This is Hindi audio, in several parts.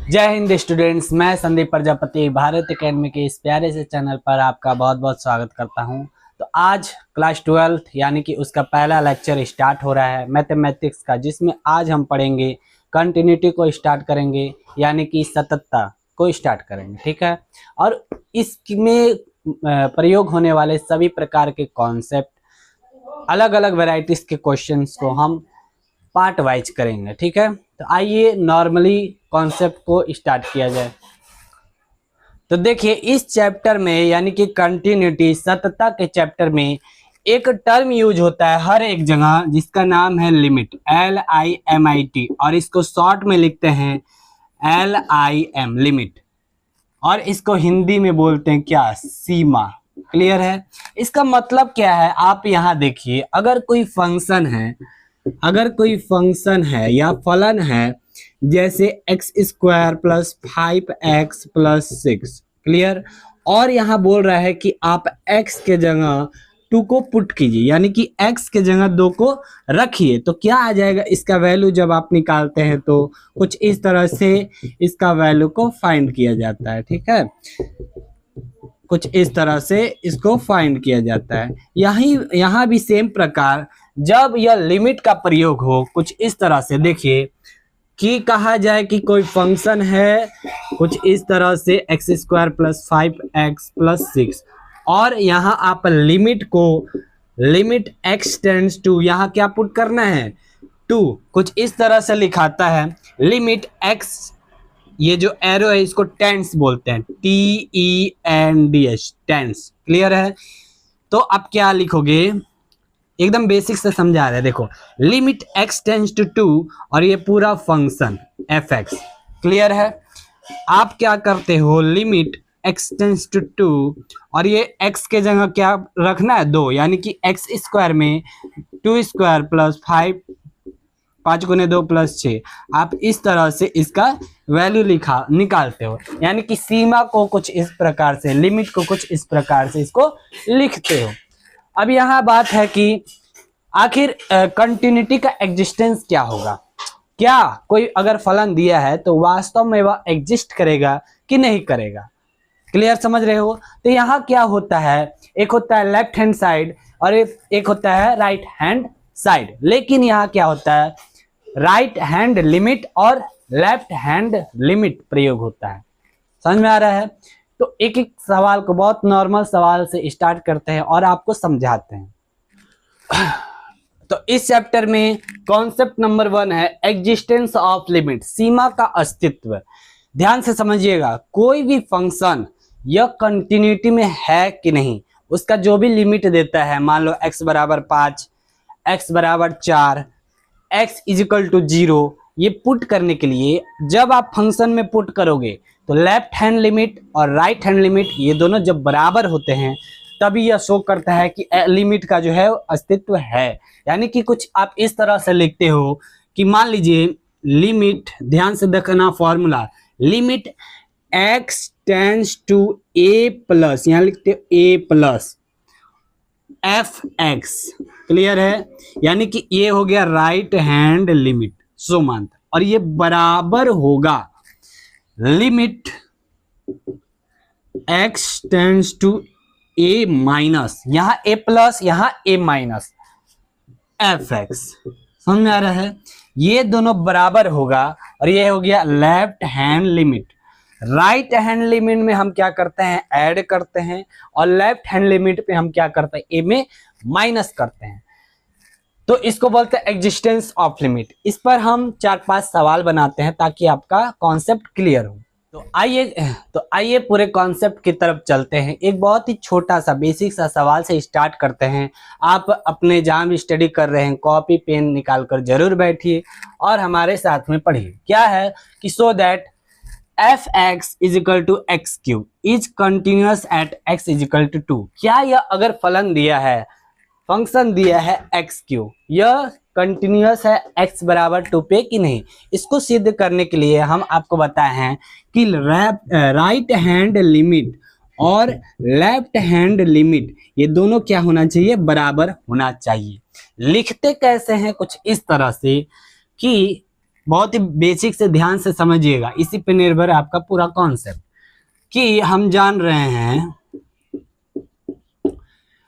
जय हिंद स्टूडेंट्स, मैं संदीप प्रजापति भारत एकेडमी के इस प्यारे से चैनल पर आपका बहुत बहुत स्वागत करता हूं। तो आज क्लास 12 यानी कि उसका पहला लेक्चर स्टार्ट हो रहा है मैथमेटिक्स का, जिसमें आज हम पढ़ेंगे कंटिन्यूटी को स्टार्ट करेंगे, यानी कि सततता को स्टार्ट करेंगे। ठीक है, और इसमें प्रयोग होने वाले सभी प्रकार के कॉन्सेप्ट, अलग अलग वेराइटीज के क्वेश्चंस को हम पार्ट वाइज करेंगे। ठीक है, तो आइए नॉर्मली कॉन्सेप्ट को स्टार्ट किया जाए। तो देखिए, इस चैप्टर में यानी कि कंटिन्यूटी सततता के चैप्टर में एक टर्म यूज होता है हर एक जगह, जिसका नाम है लिमिट, LIMIT, और इसको शॉर्ट में लिखते हैं LIM, लिमिट, और इसको हिंदी में बोलते हैं क्या, सीमा। क्लियर है? इसका मतलब क्या है, आप यहाँ देखिए, अगर कोई फंक्शन है या फलन है, जैसे x² + 5x + 6, क्लियर, और यहाँ बोल रहा है कि आप x के जगह 2 को पुट कीजिए, यानी कि x के जगह 2 को रखिए, तो क्या आ जाएगा इसका वैल्यू। जब आप निकालते हैं तो कुछ इस तरह से इसका वैल्यू को फाइंड किया जाता है। ठीक है, कुछ इस तरह से इसको फाइंड किया जाता है। यहाँ भी सेम प्रकार, जब यह लिमिट का प्रयोग हो कुछ इस तरह से, देखिए कि कहा जाए कि कोई फंक्शन है कुछ इस तरह से x² + 5x + 6, और यहाँ आप लिमिट x टेंड्स टू, यहाँ क्या पुट करना है, 2, कुछ इस तरह से लिखाता है लिमिट x, ये जो एरो है इसको टेंस बोलते हैं, TENDS, टेंस। क्लियर है? तो अब क्या लिखोगे, एकदम बेसिक से समझा रहे हैं। देखो, लिमिट x टेंस टू 2 और ये पूरा फंक्शन fx। क्लियर है? आप क्या करते हो, लिमिट x टेंस टू 2 और ये x के जगह क्या रखना है, 2, यानी कि x² में 2² + 5, 5 × 2 + 6, आप इस तरह से इसका वैल्यू निकालते हो, यानी कि सीमा को कुछ इस प्रकार से, लिमिट को कुछ इस प्रकार से इसको लिखते हो। अब यहाँ बात है कि आखिर कंटिन्यूटी का एग्जिस्टेंस क्या होगा। क्या कोई अगर फलन दिया है तो वास्तव में वह एग्जिस्ट करेगा कि नहीं करेगा। क्लियर, समझ रहे हो? तो यहाँ क्या होता है, एक होता है लेफ्ट हैंड साइड और एक होता है राइट हैंड साइड, लेकिन यहाँ क्या होता है, राइट हैंड लिमिट और लेफ्ट हैंड लिमिट प्रयोग होता है। समझ में आ रहा है? तो एक एक सवाल को बहुत नॉर्मल सवाल से स्टार्ट करते हैं और आपको समझाते हैं। तो इस चैप्टर में कॉन्सेप्ट नंबर 1 है एग्जिस्टेंस ऑफ लिमिट, सीमा का अस्तित्व। ध्यान से समझिएगा, कोई भी फंक्शन यह कंटिन्यूटी में है कि नहीं, उसका जो भी लिमिट देता है, मान लो x = 5, x = 4, x = 0, ये पुट करने के लिए जब आप फंक्शन में पुट करोगे तो लेफ्ट हैंड लिमिट और राइट हैंड लिमिट ये दोनों जब बराबर होते हैं तभी यह शो करता है कि लिमिट का जो है अस्तित्व है। यानी कि कुछ आप इस तरह से लिखते हो कि मान लीजिए लिमिट, ध्यान से देखना formula, limit x tends to a+, यहाँ लिखते हो a+ fx। क्लियर है? यानी कि ये हो गया राइट हैंड लिमिट, सुमंत, और ये बराबर होगा limit x tends to a-, यहाँ a+, यहाँ a-, fx। समझ में आ रहा है? ये दोनों बराबर होगा, और ये हो गया left hand limit. Right hand limit में हम क्या करते हैं, ऐड करते हैं, और लेफ्ट हैंड लिमिट पे हम क्या करते हैं, ए में माइनस करते हैं। तो इसको बोलते हैं एग्जिस्टेंस ऑफ लिमिट। इस पर हम 4-5 सवाल बनाते हैं ताकि आपका कॉन्सेप्ट क्लियर हो। तो आइए पूरे कॉन्सेप्ट की तरफ चलते हैं। एक बहुत ही छोटा सा बेसिक सा सवाल से स्टार्ट करते हैं। आप अपने जहां भी स्टडी कर रहे हैं कॉपी पेन निकाल कर जरूर बैठिए और हमारे साथ में पढ़िए। क्या है कि so that fx = x³ is continuous at x = 2। क्या यह अगर फलन दिया है, फंक्शन दिया है x³, यह कंटिन्यूअस है x = 2 पे कि नहीं, इसको सिद्ध करने के लिए हम आपको बताए हैं कि राइट हैंड लिमिट और लेफ्ट हैंड लिमिट ये दोनों क्या होना चाहिए, बराबर होना चाहिए। लिखते कैसे हैं, कुछ इस तरह से कि बहुत ही बेसिक से ध्यान से समझिएगा, इसी पे निर्भर है आपका पूरा कॉन्सेप्ट। कि हम जान रहे हैं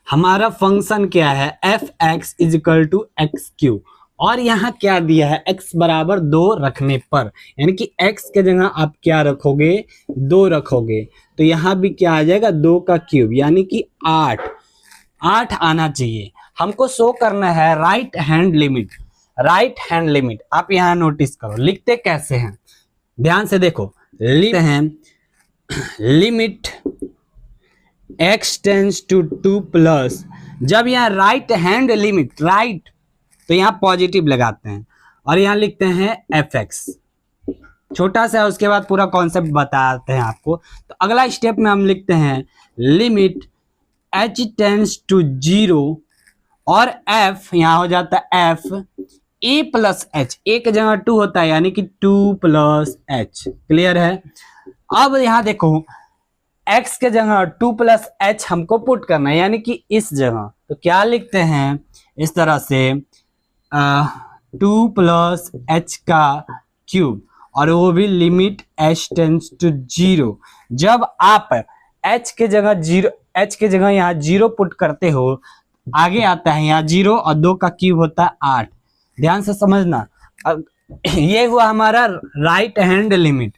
हमारा फंक्शन क्या है, f x is equal to x cube, और यहाँ क्या दिया है, x बराबर 2 रखने पर, यानी कि x के जगह आप क्या रखोगे, 2 रखोगे, तो यहाँ भी क्या आ जाएगा, 2 का क्यूब, यानी कि 8 आना चाहिए। हमको शो करना है right hand limit. Right hand limit आप यहाँ नोटिस करो, लिखते कैसे हैं, ध्यान से देखो, लिखते हैं limit x tends to 2 plus, जब यहाँ राइट हैंड लिमिट, राइट तो यहाँ पॉजिटिव लगाते हैं और यहाँ लिखते हैं एफ एक्स, छोटा सा है, उसके बाद पूरा कॉन्सेप्ट बताते हैं आपको। तो अगला स्टेप में हम लिखते हैं लिमिट h टेंस टू 0 और f यहाँ हो जाता है f a plus h, a के जगह 2 होता है, यानी कि 2 प्लस h। क्लियर है। अब यहाँ देखो x के जगह 2 प्लस h हमको पुट करना है, यानी कि इस जगह, तो क्या लिखते हैं इस तरह से 2 प्लस h का क्यूब, और वो भी लिमिट h टेंस टू 0। जब आप h के जगह यहाँ 0 पुट करते हो, आगे आता है यहाँ 0 और 2 का क्यूब होता है 8। ध्यान से समझना। अब ये हुआ हमारा राइट हैंड लिमिट।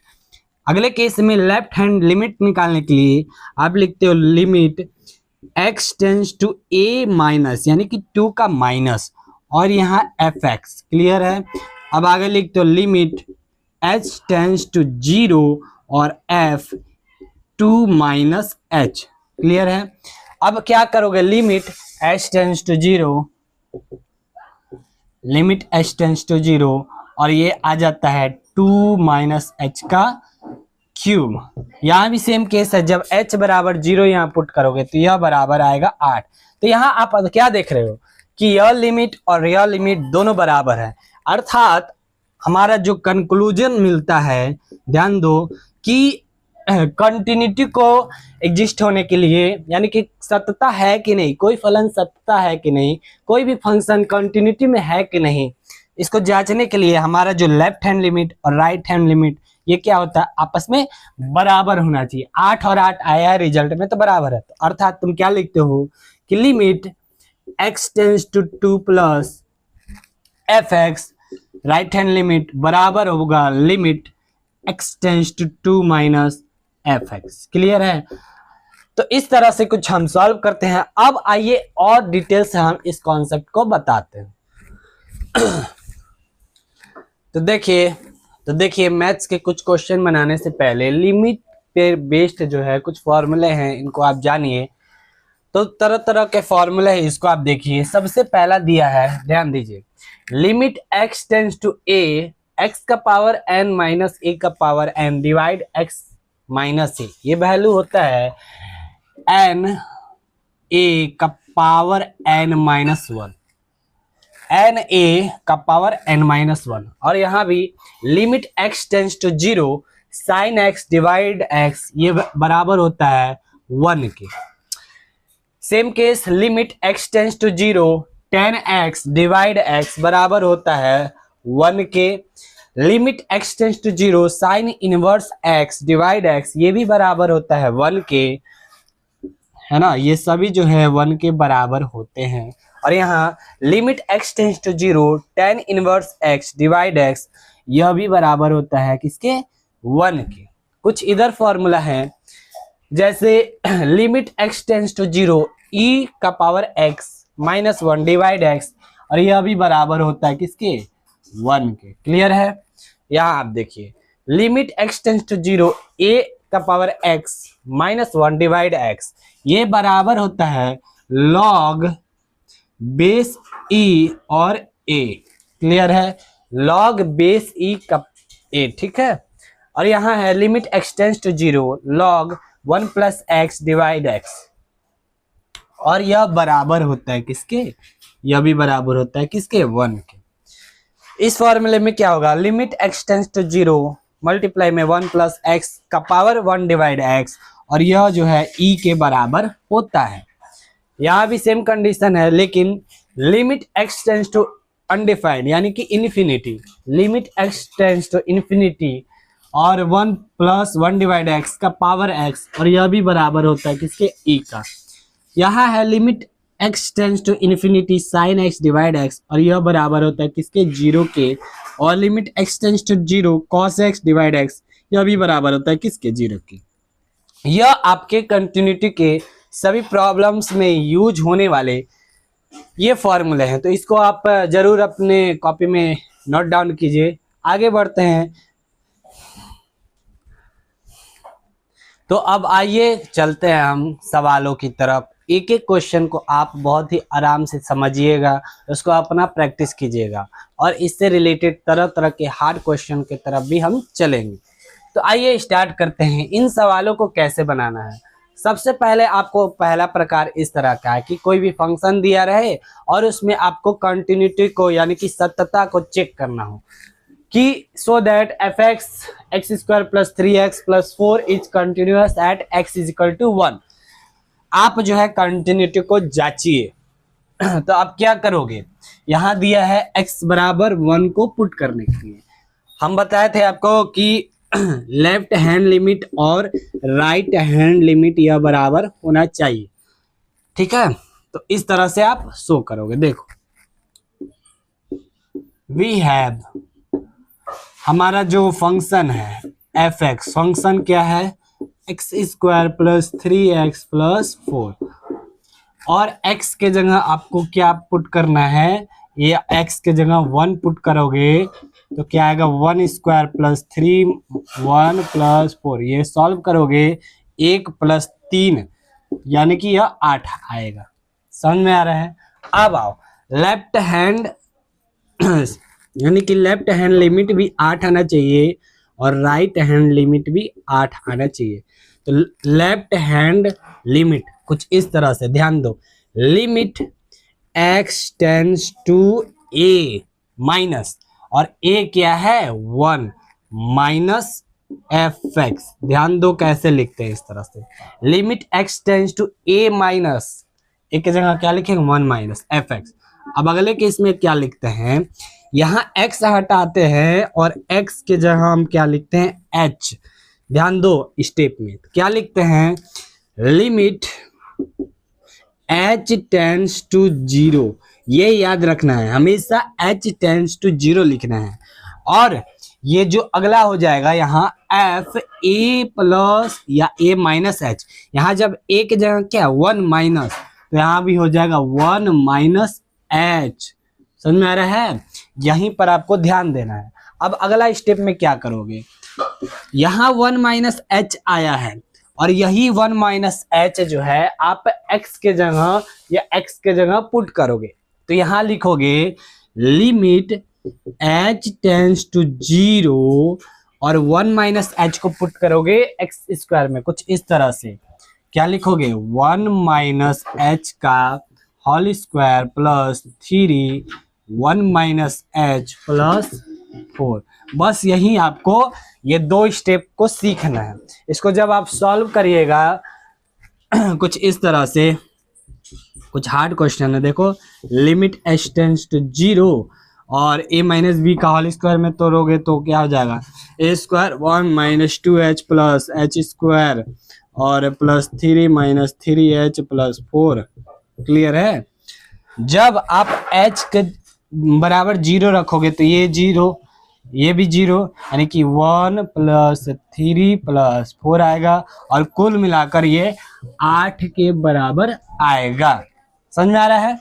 अगले केस में लेफ्ट हैंड लिमिट निकालने के लिए आप लिखते हो limit x tends to a minus, यानी कि 2 का माइनस, और यहाँ एफ एक्स। क्लियर है। अब आगे लिखते हो लिमिट h टेंस टू 0 और f 2 माइनस h। क्लियर है। अब क्या करोगे, limit h tends to 0, limit h tends to 0 और ये आ जाता है 2 माइनस h का क्यूब। यहाँ भी सेम केस है, जब h बराबर 0 यहाँ पुट करोगे तो यह बराबर आएगा 8। तो यहाँ आप क्या देख रहे हो कि यह लिमिट और यह लिमिट दोनों बराबर है, अर्थात हमारा जो कंक्लूजन मिलता है, ध्यान दो कि कंटिन्यूटी को एग्जिस्ट होने के लिए, यानी कि सत्यता है कि नहीं, कोई फलन सत्यता है कि नहीं, कोई भी फंक्शन कंटिन्यूटी में है कि नहीं, इसको जांचने के लिए हमारा जो लेफ्ट हैंड लिमिट और राइट हैंड लिमिट ये क्या होता है, आपस में बराबर होना चाहिए। 8 और 8 आया है रिजल्ट में तो बराबर है, तो अर्थात तुम क्या लिखते हो कि limit x tends to 2 plus F x, right hand limit बराबर होगा limit x tends to 2 minus F x. Clear है। तो इस तरह से कुछ हम सॉल्व करते हैं। अब आइए और डिटेल से हम इस कॉन्सेप्ट को बताते हैं। तो देखिए मैथ्स के कुछ क्वेश्चन बनाने से पहले लिमिट पे बेस्ड जो है कुछ फॉर्मूले हैं, इनको आप जानिए। तो तरह तरह के फॉर्मूले हैं, इसको आप देखिए। सबसे पहला दिया है, ध्यान दीजिए, limit x tends to a, x का पावर n माइनस a का power n divide x minus a, ये वैल्यू होता है n a का power n minus 1, n a का पावर n माइनस 1। और यहाँ भी limit x tends to 0 sine x divide x, ये बराबर होता है 1 के। Same case limit x tends to 0 10x divide x बराबर होता है 1 के। Limit x tends to 0 sine inverse x divide x, ये भी बराबर होता है 1 के, है ना। ये सभी जो है 1 के बराबर होते हैं। और यहाँ limit x tends to 0 tan inverse x divide x, यह भी बराबर होता है किसके, 1 के। कुछ इधर फॉर्मूला है, जैसे limit x tends to 0 e का power x minus 1 divide x, और यह भी बराबर होता है किसके, 1 के। क्लियर है। यहाँ आप देखिए limit x tends to 0 a का power x minus 1 divide x, ये बराबर होता है log बेस e और a। क्लियर है, log बेस e का a, ठीक है। और यहाँ है limit x tends to 0 log 1 plus x divide x, और यह बराबर होता है किसके, यह भी बराबर होता है किसके, 1 के। इस फॉर्मूले में क्या होगा, limit x tends to 0 multiply में 1 प्लस x का पावर 1 डिवाइड x, और यह जो है e के बराबर होता है। यहाँ भी सेम कंडीशन है, लेकिन limit x tends to undefined यानी कि infinity, limit x tends to infinity और 1 प्लस 1 डिवाइड एक्स का पावर एक्स, और यह भी बराबर होता है किसके, ई का। यहाँ है limit x tends to infinity sine x divide x, और यह बराबर होता है किसके, जीरो के। और limit x tends to zero cos x divide x, यह भी बराबर होता है किसके, जीरो के। यह आपके कंटिन्यूटी के सभी प्रॉब्लम्स में यूज होने वाले ये फॉर्मूले हैं, तो इसको आप जरूर अपने कॉपी में नोट डाउन कीजिए। आगे बढ़ते हैं, तो अब आइए चलते हैं हम सवालों की तरफ। एक एक क्वेश्चन को आप बहुत ही आराम से समझिएगा, उसको अपना प्रैक्टिस कीजिएगा, और इससे रिलेटेड तरह तरह के हार्ड क्वेश्चन की तरफ भी हम चलेंगे। तो आइए स्टार्ट करते हैं। इन सवालों को कैसे बनाना है, सबसे पहले आपको पहला प्रकार इस तरह का है कि कोई भी फंक्शन दिया रहे और उसमें आपको कंटिन्यूटी को यानी कि सत्यता को चेक करना हो कि so that f x x square plus 3x plus 4 is continuous at x is equal to 1। आप जो है कंटिन्यूटी को जांचिए। तो आप क्या करोगे, यहाँ दिया है x बराबर 1 को पुट करने के लिए हम बताए थे आपको कि लेफ्ट हैंड लिमिट और राइट हैंड लिमिट यह बराबर होना चाहिए, ठीक है। तो इस तरह से आप शो करोगे। देखो, वी हैव हमारा जो फंक्शन है एफ एक्स, फंक्शन क्या है, x square plus 3x plus 4, और x के जगह आपको क्या पुट करना है, ये x के जगह 1 पुट करोगे तो क्या आएगा, 1 स्क्वायर प्लस 3 1 प्लस 4, ये सॉल्व करोगे 1 प्लस 3 यानी कि यह 8 आएगा। समझ में आ रहा है। अब आओ लेफ्ट हैंड यानी कि लेफ्ट हैंड लिमिट भी 8 आना चाहिए और राइट हैंड लिमिट भी 8 आना चाहिए। तो लेफ्ट हैंड लिमिट कुछ इस तरह से, ध्यान दो, limit x tends to a minus, और a क्या है 1 माइनस एफ एक्स। ध्यान दो कैसे लिखते हैं, इस तरह से limit x tends to a minus, a की जगह क्या लिखेंगे 1 माइनस एफ एक्स। अब अगले केस में क्या लिखते हैं, यहाँ x हटाते हैं और x के जगह हम क्या लिखते हैं h। ध्यान दो स्टेप में क्या लिखते हैं, लिमिट h टेंड्स टू 0, ये याद रखना है, हमेशा h टेंड्स टू 0 लिखना है। और ये जो अगला हो जाएगा यहाँ f a प्लस या a माइनस h, यहाँ जब a की जगह क्या 1 माइनस, तो यहाँ भी हो जाएगा 1 माइनस h। समझ में आ रहा है, यहीं पर आपको ध्यान देना है। अब अगला स्टेप में क्या करोगे, यहाँ 1 माइनस h आया है और यही 1 माइनस h जो है आप x के जगह या x के जगह पुट करोगे। तो यहाँ लिखोगे लिमिट h टेंड्स टू 0 और 1 माइनस h को पुट करोगे x स्क्वायर में, कुछ इस तरह से क्या लिखोगे 1 माइनस h का whole square plus 3 1 minus h plus 4। बस यही आपको ये दो स्टेप को सीखना है। इसको जब आप सॉल्व करिएगा कुछ इस तरह से, कुछ हार्ड क्वेश्चन है, देखो लिमिट h टेंड्स टू 0 और a माइनस बी का होल स्क्वायर में तोड़ोगे तो क्या हो जाएगा, a square 1 minus 2h plus h square और plus 3 minus 3h plus 4। Clear है। जब आप h के बराबर 0 रखोगे तो ये 0, ये भी 0, यानी कि 1 प्लस 3 प्लस 4 आएगा और कुल मिलाकर ये 8 के बराबर आएगा। समझ में आ रहा है।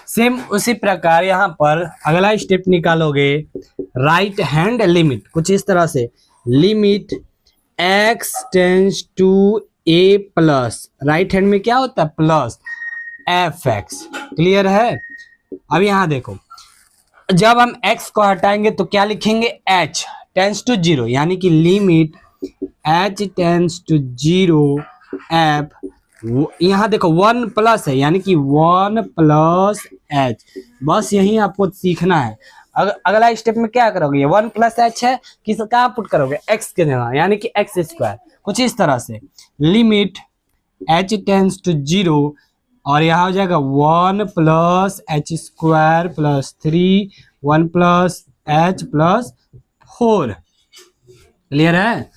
सेम उसी प्रकार यहाँ पर अगला स्टेप निकालोगे, राइट हैंड लिमिट कुछ इस तरह से, limit x tends to a plus, right hand में क्या होता है प्लस एफ एक्स। क्लियर है। अब यहाँ देखो, जब हम x को हटाएंगे तो क्या लिखेंगे h टेंड्स टू 0, यानी कि limit h tends to 0 f, यहाँ देखो 1 प्लस है यानी कि 1 प्लस h। बस यही आपको सीखना है। अगला स्टेप में क्या करोगे, 1 प्लस h है, किस कहाँ पुट करोगे x के जगह, यानी कि x स्क्वायर, कुछ इस तरह से लिमिट h टेंड्स टू 0 और यहाँ हो जाएगा 1 plus h square plus 3 1 plus H plus 4, clear है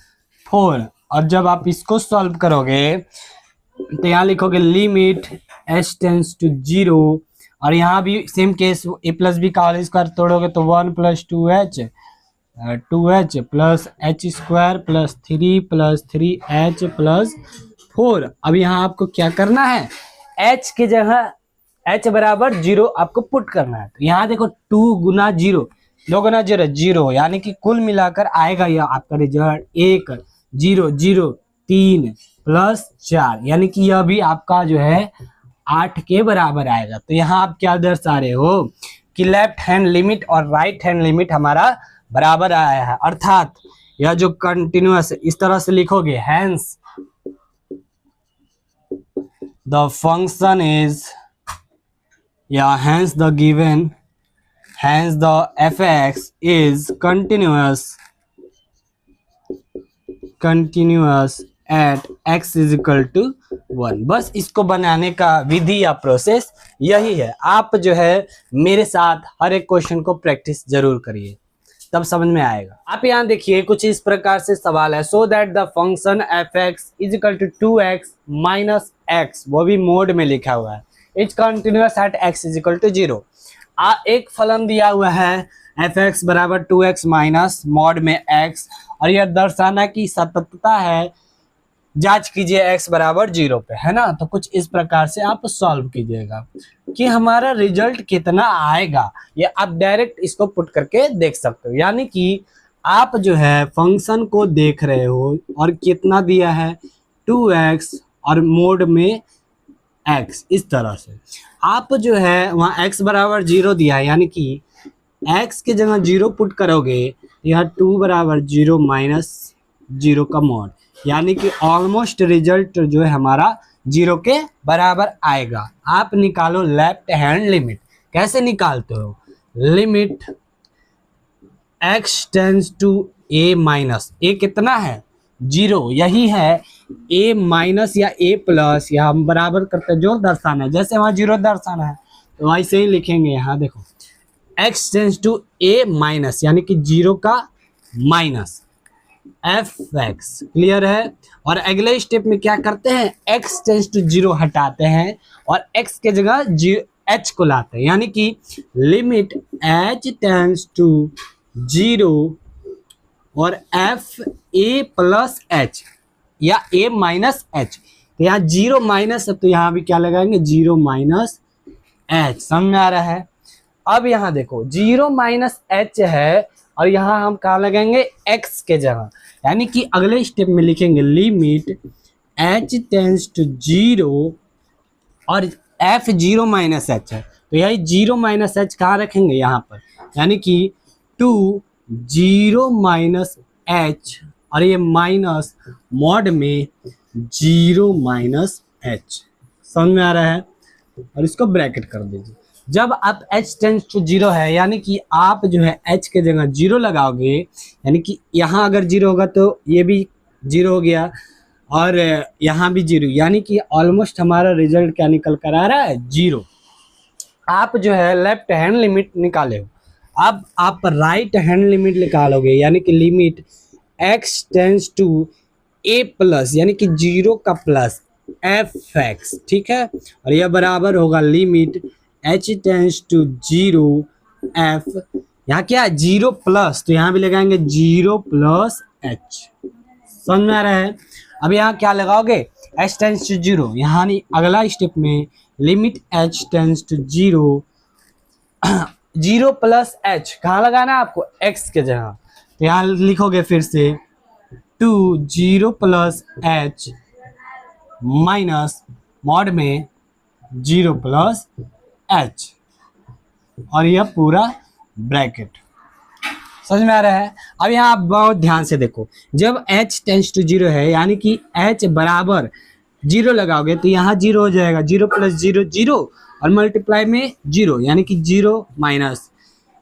4। और जब आप इसको सॉल्व करोगे तो यहाँ लिखोगे लिमिट एच टेंस टू 0, और यहाँ भी सेम केस ए प्लस बी का होल स्क्वायर तोड़ोगे तो 1 plus 2h plus H square plus 3 plus 3h plus 4। अब यहाँ आपको क्या करना है, h की जगह h बराबर 0 आपको पुट करना है। तो यहाँ देखो 2 गुना 0, 2 गुना 0 0, यानी कि कुल मिलाकर आएगा यह आपका रिजल्ट 1 0 0 3 प्लस 4, यानी कि यह भी आपका जो है 8 के बराबर आएगा। तो यहाँ आप क्या दर्शा रहे हो कि लेफ्ट हैंड लिमिट और राइट हैंड लिमिट हमारा बराबर आया है, अर्थात यह जो कंटिन्यूअस इस तरह से लिखोगे, हैंस द फंक्शन इज, या hence the given, hence the fx is continuous at x is equal to 1। बस इसको बनाने का विधि या प्रोसेस यही है। आप जो है मेरे साथ हर एक क्वेश्चन को प्रैक्टिस जरूर करिए, तब समझ में आएगा। आप यहाँ देखिए कुछ इस प्रकार से सवाल है, so that the function fx is equal to 2x minus x, वो भी मोड में लिखा हुआ है, is continuous at x is equal to 0। एक फलन दिया हुआ है fx बराबर 2x माइनस मॉड में x, और यह दर्शाना की सततता है, जांच कीजिए x बराबर 0 पे, है ना। तो कुछ इस प्रकार से आप सॉल्व कीजिएगा कि हमारा रिजल्ट कितना आएगा, ये आप डायरेक्ट इसको पुट करके देख सकते हो। यानी कि आप जो है फंक्शन को देख रहे हो और कितना दिया है 2x और मोड में x, इस तरह से आप जो है वहाँ x बराबर 0 दिया है, यानी कि x के जगह 0 पुट करोगे, यह 2 बराबर 0 माइनस 0 का मोड, यानी कि ऑलमोस्ट रिजल्ट जो है हमारा 0 के बराबर आएगा। आप निकालो लेफ्ट हैंड लिमिट। कैसे निकालते हो, limit x tends to a minus, a कितना है 0, यही है a माइनस या a प्लस, या हम बराबर करते जो दर्शाना है, जैसे वहाँ 0 दर्शाना है तो वैसे ही लिखेंगे। यहाँ देखो x tends to a minus, यानी कि 0 का माइनस fx, क्लियर है। और अगले स्टेप में क्या करते हैं, x टेंस टू 0 हटाते हैं और x के जगह h को लाते हैं, यानी कि लिमिट h टेंस टू 0 और f a प्लस h या a माइनस h। तो यहाँ 0 माइनस है तो यहाँ भी क्या लगाएंगे 0 माइनस h, समझ में आ रहा है। अब यहाँ देखो 0 माइनस h है और यहाँ हम कहाँ लगाएंगे x के जगह, यानी कि अगले स्टेप में लिखेंगे लिमिट h टेंस टू 0 और f 0 माइनस h है, तो यही 0 माइनस h कहाँ रखेंगे यहाँ पर, यानी कि 2 0 माइनस h और ये माइनस मॉड में 0 माइनस h, समझ में आ रहा है। और इसको ब्रैकेट कर दीजिए। जब आप h टेंस टू 0 है, यानी कि आप जो है h के जगह 0 लगाओगे, यानी कि यहाँ अगर 0 होगा तो ये भी 0 हो गया और यहाँ भी 0, यानी कि ऑलमोस्ट हमारा रिजल्ट क्या निकल कर आ रहा है 0। आप जो है लेफ्ट हैंड लिमिट निकाले हो, अब आप राइट हैंड लिमिट निकालोगे, यानी कि limit x tends to a plus, यानी कि 0 का प्लस fx, ठीक है। और यह बराबर होगा limit h tends to 0 f, यहाँ क्या 0 प्लस, तो यहाँ भी लगाएंगे 0 प्लस h, समझ में आ रहा है। अब यहाँ क्या लगाओगे h टेंस टू 0, यहाँ नहीं अगला स्टेप में limit h tends to 0 0 plus h कहाँ लगाना है आपको x के जगह, तो यहाँ लिखोगे फिर से 2 0 प्लस h माइनस मॉड में 0 प्लस h, और यह पूरा ब्रैकेट, समझ में आ रहा है। अब यहाँ आप बहुत ध्यान से देखो, जब h टेंस टू 0 है, यानी कि h बराबर 0 लगाओगे तो यहाँ 0 हो जाएगा, 0 प्लस 0 0 और मल्टीप्लाई में 0, यानी कि 0 माइनस,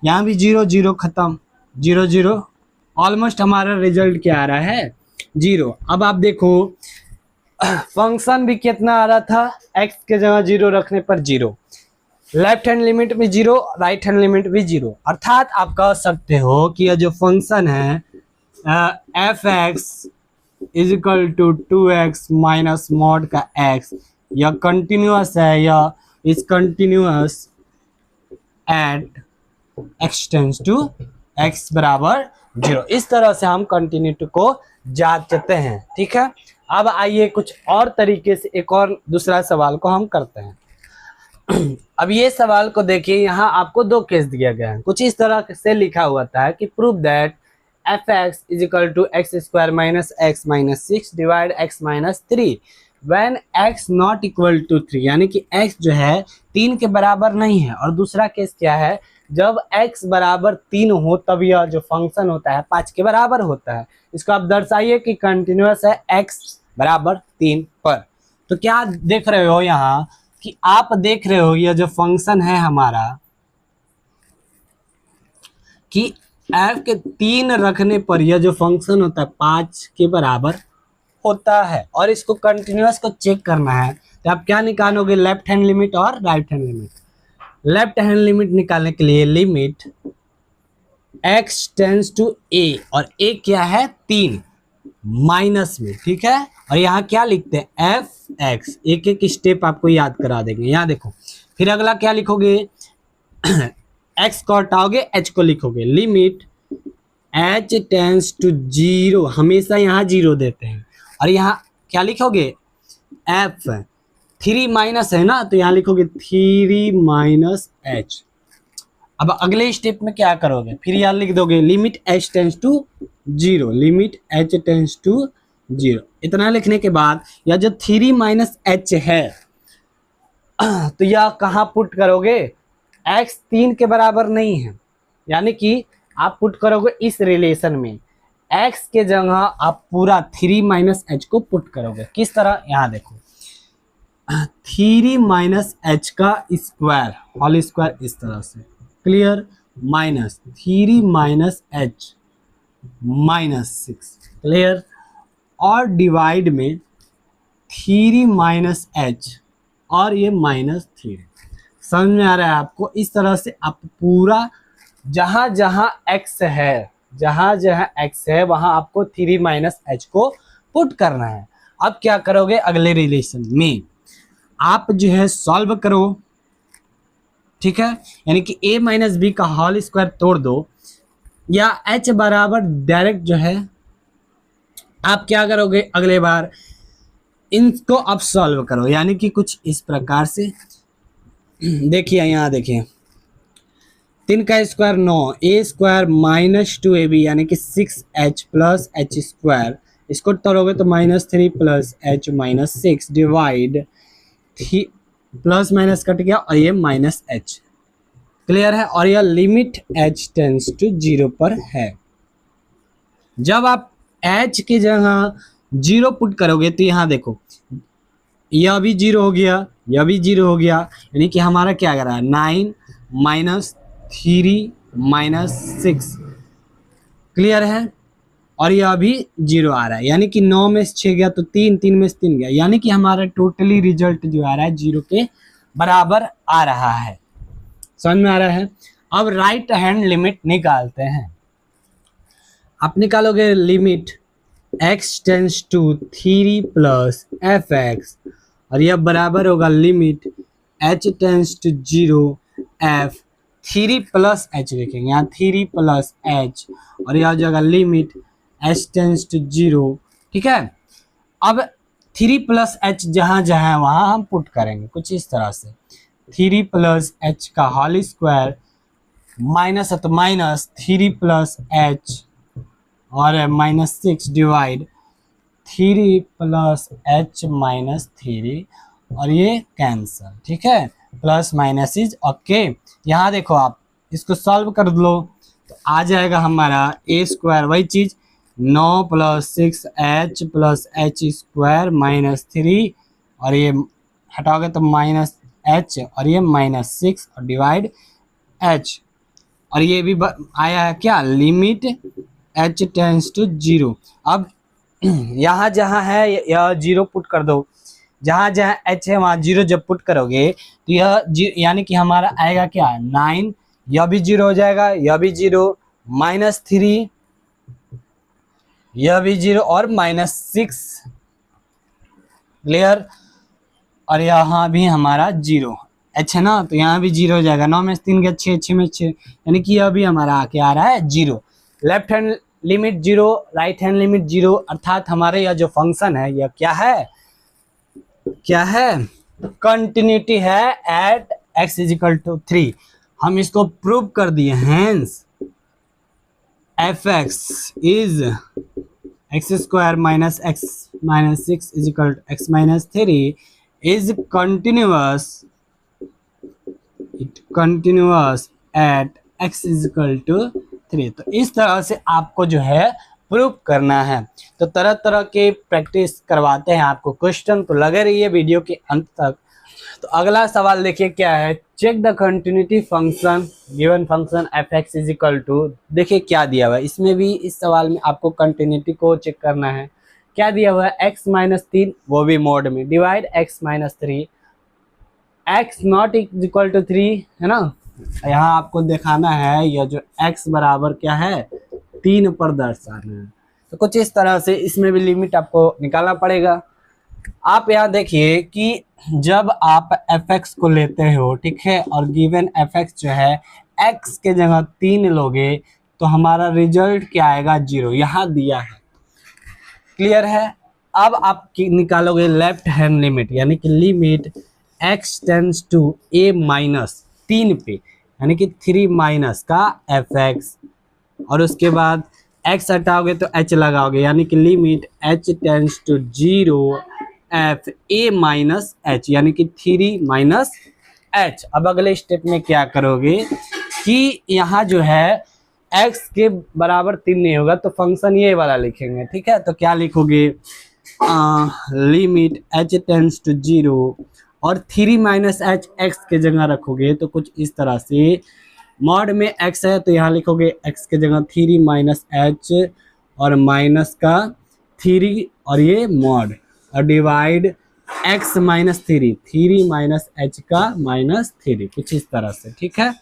यहाँ भी 0 0 खत्म, 0 0, ऑलमोस्ट हमारा रिजल्ट क्या आ रहा है 0। अब आप देखो फंक्शन भी कितना आ रहा था, x के जगह 0 रखने पर 0, लेफ्ट हैंड लिमिट भी जीरो, राइट हैंड लिमिट भी जीरो। अर्थात आप कह सकते हो कि यह जो फंक्शन है f x is equal to 2x minus mod का x, यह कंटिन्यूअस है, यह is continuous at x tends to x बराबर 0। इस तरह से हम कंटिन्यूटी को जांचते हैं। ठीक है, अब आइए कुछ और तरीके से एक और दूसरा सवाल को हम करते हैं। अब ये सवाल को देखिए, यहाँ आपको दो केस दिया गया है। कुछ इस तरह से लिखा हुआ था कि prove that f x is equal to x square minus x minus 6 divide x minus 3 when x not equal to 3, यानी कि x जो है 3 के बराबर नहीं है। और दूसरा केस क्या है, जब x बराबर 3 हो तब यह जो फंक्शन होता है 5 के बराबर होता है। इसको आप दर्शाइए कि कंटिन्यूअस है x बराबर 3 पर। तो क्या देख रहे हो यहाँ कि आप देख रहे हो यह जो फंक्शन है हमारा कि f के 3 रखने पर यह जो फंक्शन होता है 5 के बराबर होता है। और इसको कंटिन्यूअस को चेक करना है तो आप क्या निकालोगे, लेफ्ट हैंड लिमिट और right hand limit. Left hand limit निकालने के लिए limit x tends to a, और a क्या है 3 माइनस में। ठीक है, और यहाँ क्या लिखते हैं एफ एक्स, एक एक स्टेप आपको याद करा देंगे। यहाँ देखो, फिर अगला क्या लिखोगे, x को हटाओगे h को लिखोगे, लिमिट h टेंस टू 0, हमेशा यहाँ 0 देते हैं। और यहाँ क्या लिखोगे f 3 माइनस है ना, तो यहाँ लिखोगे 3 माइनस h। अब अगले स्टेप में क्या करोगे, फिर यहाँ लिख दोगे limit h tends to 0, limit h tends to 0। इतना लिखने के बाद यह जो 3 माइनस h है तो यह कहाँ पुट करोगे, x 3 के बराबर नहीं है, यानी कि आप पुट करोगे इस रिलेशन में। x के जगह आप पूरा 3 माइनस h को पुट करोगे। किस तरह, यहाँ देखो 3 माइनस h का स्क्वायर होल स्क्वायर इस तरह से, clear, minus 3 minus h minus 6, clear, और डिवाइड में 3 माइनस h और ये माइनस 3। समझ में आ रहा है आपको। इस तरह से आप पूरा जहां जहां x है, जहां जहां x है वहां आपको 3 माइनस h को पुट करना है। अब क्या करोगे, अगले रिलेशन में आप जो है सॉल्व करो। ठीक है, यानी कि a माइनस बी का होल स्क्वायर तोड़ दो, या h बराबर डायरेक्ट जो है आप क्या करोगे, अगले बार इनको आप सॉल्व करो, यानी कि कुछ इस प्रकार से। देखिए यहाँ देखिए, 3 का square 9, a square minus 2ab यानी कि 6h प्लस h स्क्वायर, इसको तोड़ोगे तो minus 3 plus h minus 6 divide plus minus cut गया और ये माइनस h, क्लियर है। और यह लिमिट h टेंस टू 0 पर है। जब आप h की जगह 0 पुट करोगे तो यहाँ देखो यह भी 0 हो गया, यह भी 0 हो गया, यानी कि हमारा क्या कर रहा है 9 माइनस 3 माइनस 6, क्लियर है। और यह भी 0 आ रहा है, यानी कि 9 में से 6 गया तो 3, 3 में से 3 गया, यानी कि हमारा टोटली रिजल्ट जो आ रहा है 0 के बराबर आ रहा है। समझ में आ रहा है। अब राइट हैंड लिमिट निकालते हैं। आप निकालोगे limit x tends to 3 plus F x, और यह बराबर होगा limit h tends to 0 f 3 plus h, लिखेंगे यहाँ 3 प्लस h, और यह जगह लिमिट h टेंस टू 0। ठीक है, अब 3 प्लस h जहाँ जहाँ है वहाँ हम पुट करेंगे कुछ इस तरह से, 3 प्लस h का होल स्क्वायर माइनस है तो माइनस 3 प्लस h और minus 6 divide 3 plus h minus 3, और ये कैंसल। ठीक है, प्लस माइनस इज ओके। यहाँ देखो आप इसको सॉल्व कर लो तो आ जाएगा हमारा a स्क्वायर, वही चीज़ 9 plus 6h plus h square minus 3, और ये हटाओगे तो माइनस h और ये माइनस 6 और डिवाइड h, और ये भी आया है क्या लिमिट h टेंस टू 0। अब यहाँ जहाँ है यह 0 पुट कर दो, जहाँ जहाँ h है वहाँ 0 जब पुट करोगे तो यह यानी कि हमारा आएगा क्या 9, यह भी 0 हो जाएगा, यह भी 0, -3, यह भी 0 और -6, क्लियर। और यहाँ भी हमारा 0 h है ना, तो यहाँ भी 0 हो जाएगा। 9 में 3 गया 6, 6 में 6, यानी कि यह भी हमारा आके आ रहा है 0। Left hand limit 0, right hand limit 0, अर्थात हमारे यह जो फंक्शन है यह क्या है, क्या है, कंटिन्यूटी है एट x = 3। हम इसको प्रूव कर दिए, hence fx is x² - x - 6 = x - 3 is continuous, it continuous at x = 3। तो इस तरह से आपको जो है प्रूफ करना है। तो तरह तरह के प्रैक्टिस करवाते हैं आपको क्वेश्चन, तो लगे रहिए वीडियो के अंत तक। तो अगला सवाल देखिए क्या है, check the continuity function given function fx = देखिए क्या दिया हुआ है। इसमें भी इस सवाल में आपको कंटिन्यूटी को चेक करना है। क्या दिया हुआ है, x - 3 वो भी मोड में, divide x - 3, x not equal to 3 है ना। यहाँ आपको दिखाना है यह जो x बराबर क्या है 3 पर दर्शाना है। तो कुछ इस तरह से इसमें भी लिमिट आपको निकालना पड़ेगा। आप यहाँ देखिए कि जब आप fx को लेते हो, ठीक है, और गिवन fx जो है x के जगह 3 लोगे तो हमारा रिजल्ट क्या आएगा 0, यहाँ दिया है, क्लियर है। अब आप निकालोगे लेफ्ट हैंड लिमिट, यानी कि limit x tends to a - 3 पे, यानी कि 3 माइनस का fx, और उसके बाद x हटाओगे तो h लगाओगे, यानी कि limit h tends to 0 f a - h, यानी कि 3 - h। अब अगले स्टेप में क्या करोगे कि यहाँ जो है x के बराबर 3 नहीं होगा तो फंक्शन ये वाला लिखेंगे, ठीक है। तो क्या लिखोगे, लिमिट h टेंड्स टू 0 और 3 - h x के जगह रखोगे तो कुछ इस तरह से, मॉड में x है तो यहाँ लिखोगे x के जगह 3 - h और माइनस का 3 और ये मॉड, और डिवाइड x - 3, 3 - h का -3, कुछ इस तरह से, ठीक है।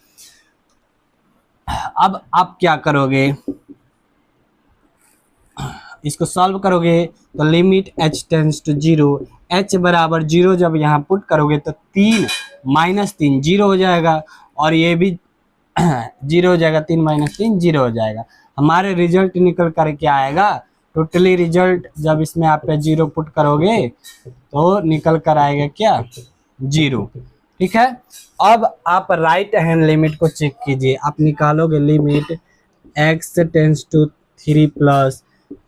अब आप क्या करोगे, इसको सॉल्व करोगे तो limit h tends to 0, h बराबर 0 जब यहाँ पुट करोगे तो 3 - 3 0 हो जाएगा, और ये भी 0 हो जाएगा, 3 - 3 0 हो जाएगा। हमारे रिजल्ट निकल कर क्या आएगा, टोटली रिजल्ट जब इसमें आप 0 पुट करोगे तो निकल कर आएगा क्या 0, ठीक है। अब आप राइट हैंड लिमिट को चेक कीजिए, आप निकालोगे limit x tends to 3 plus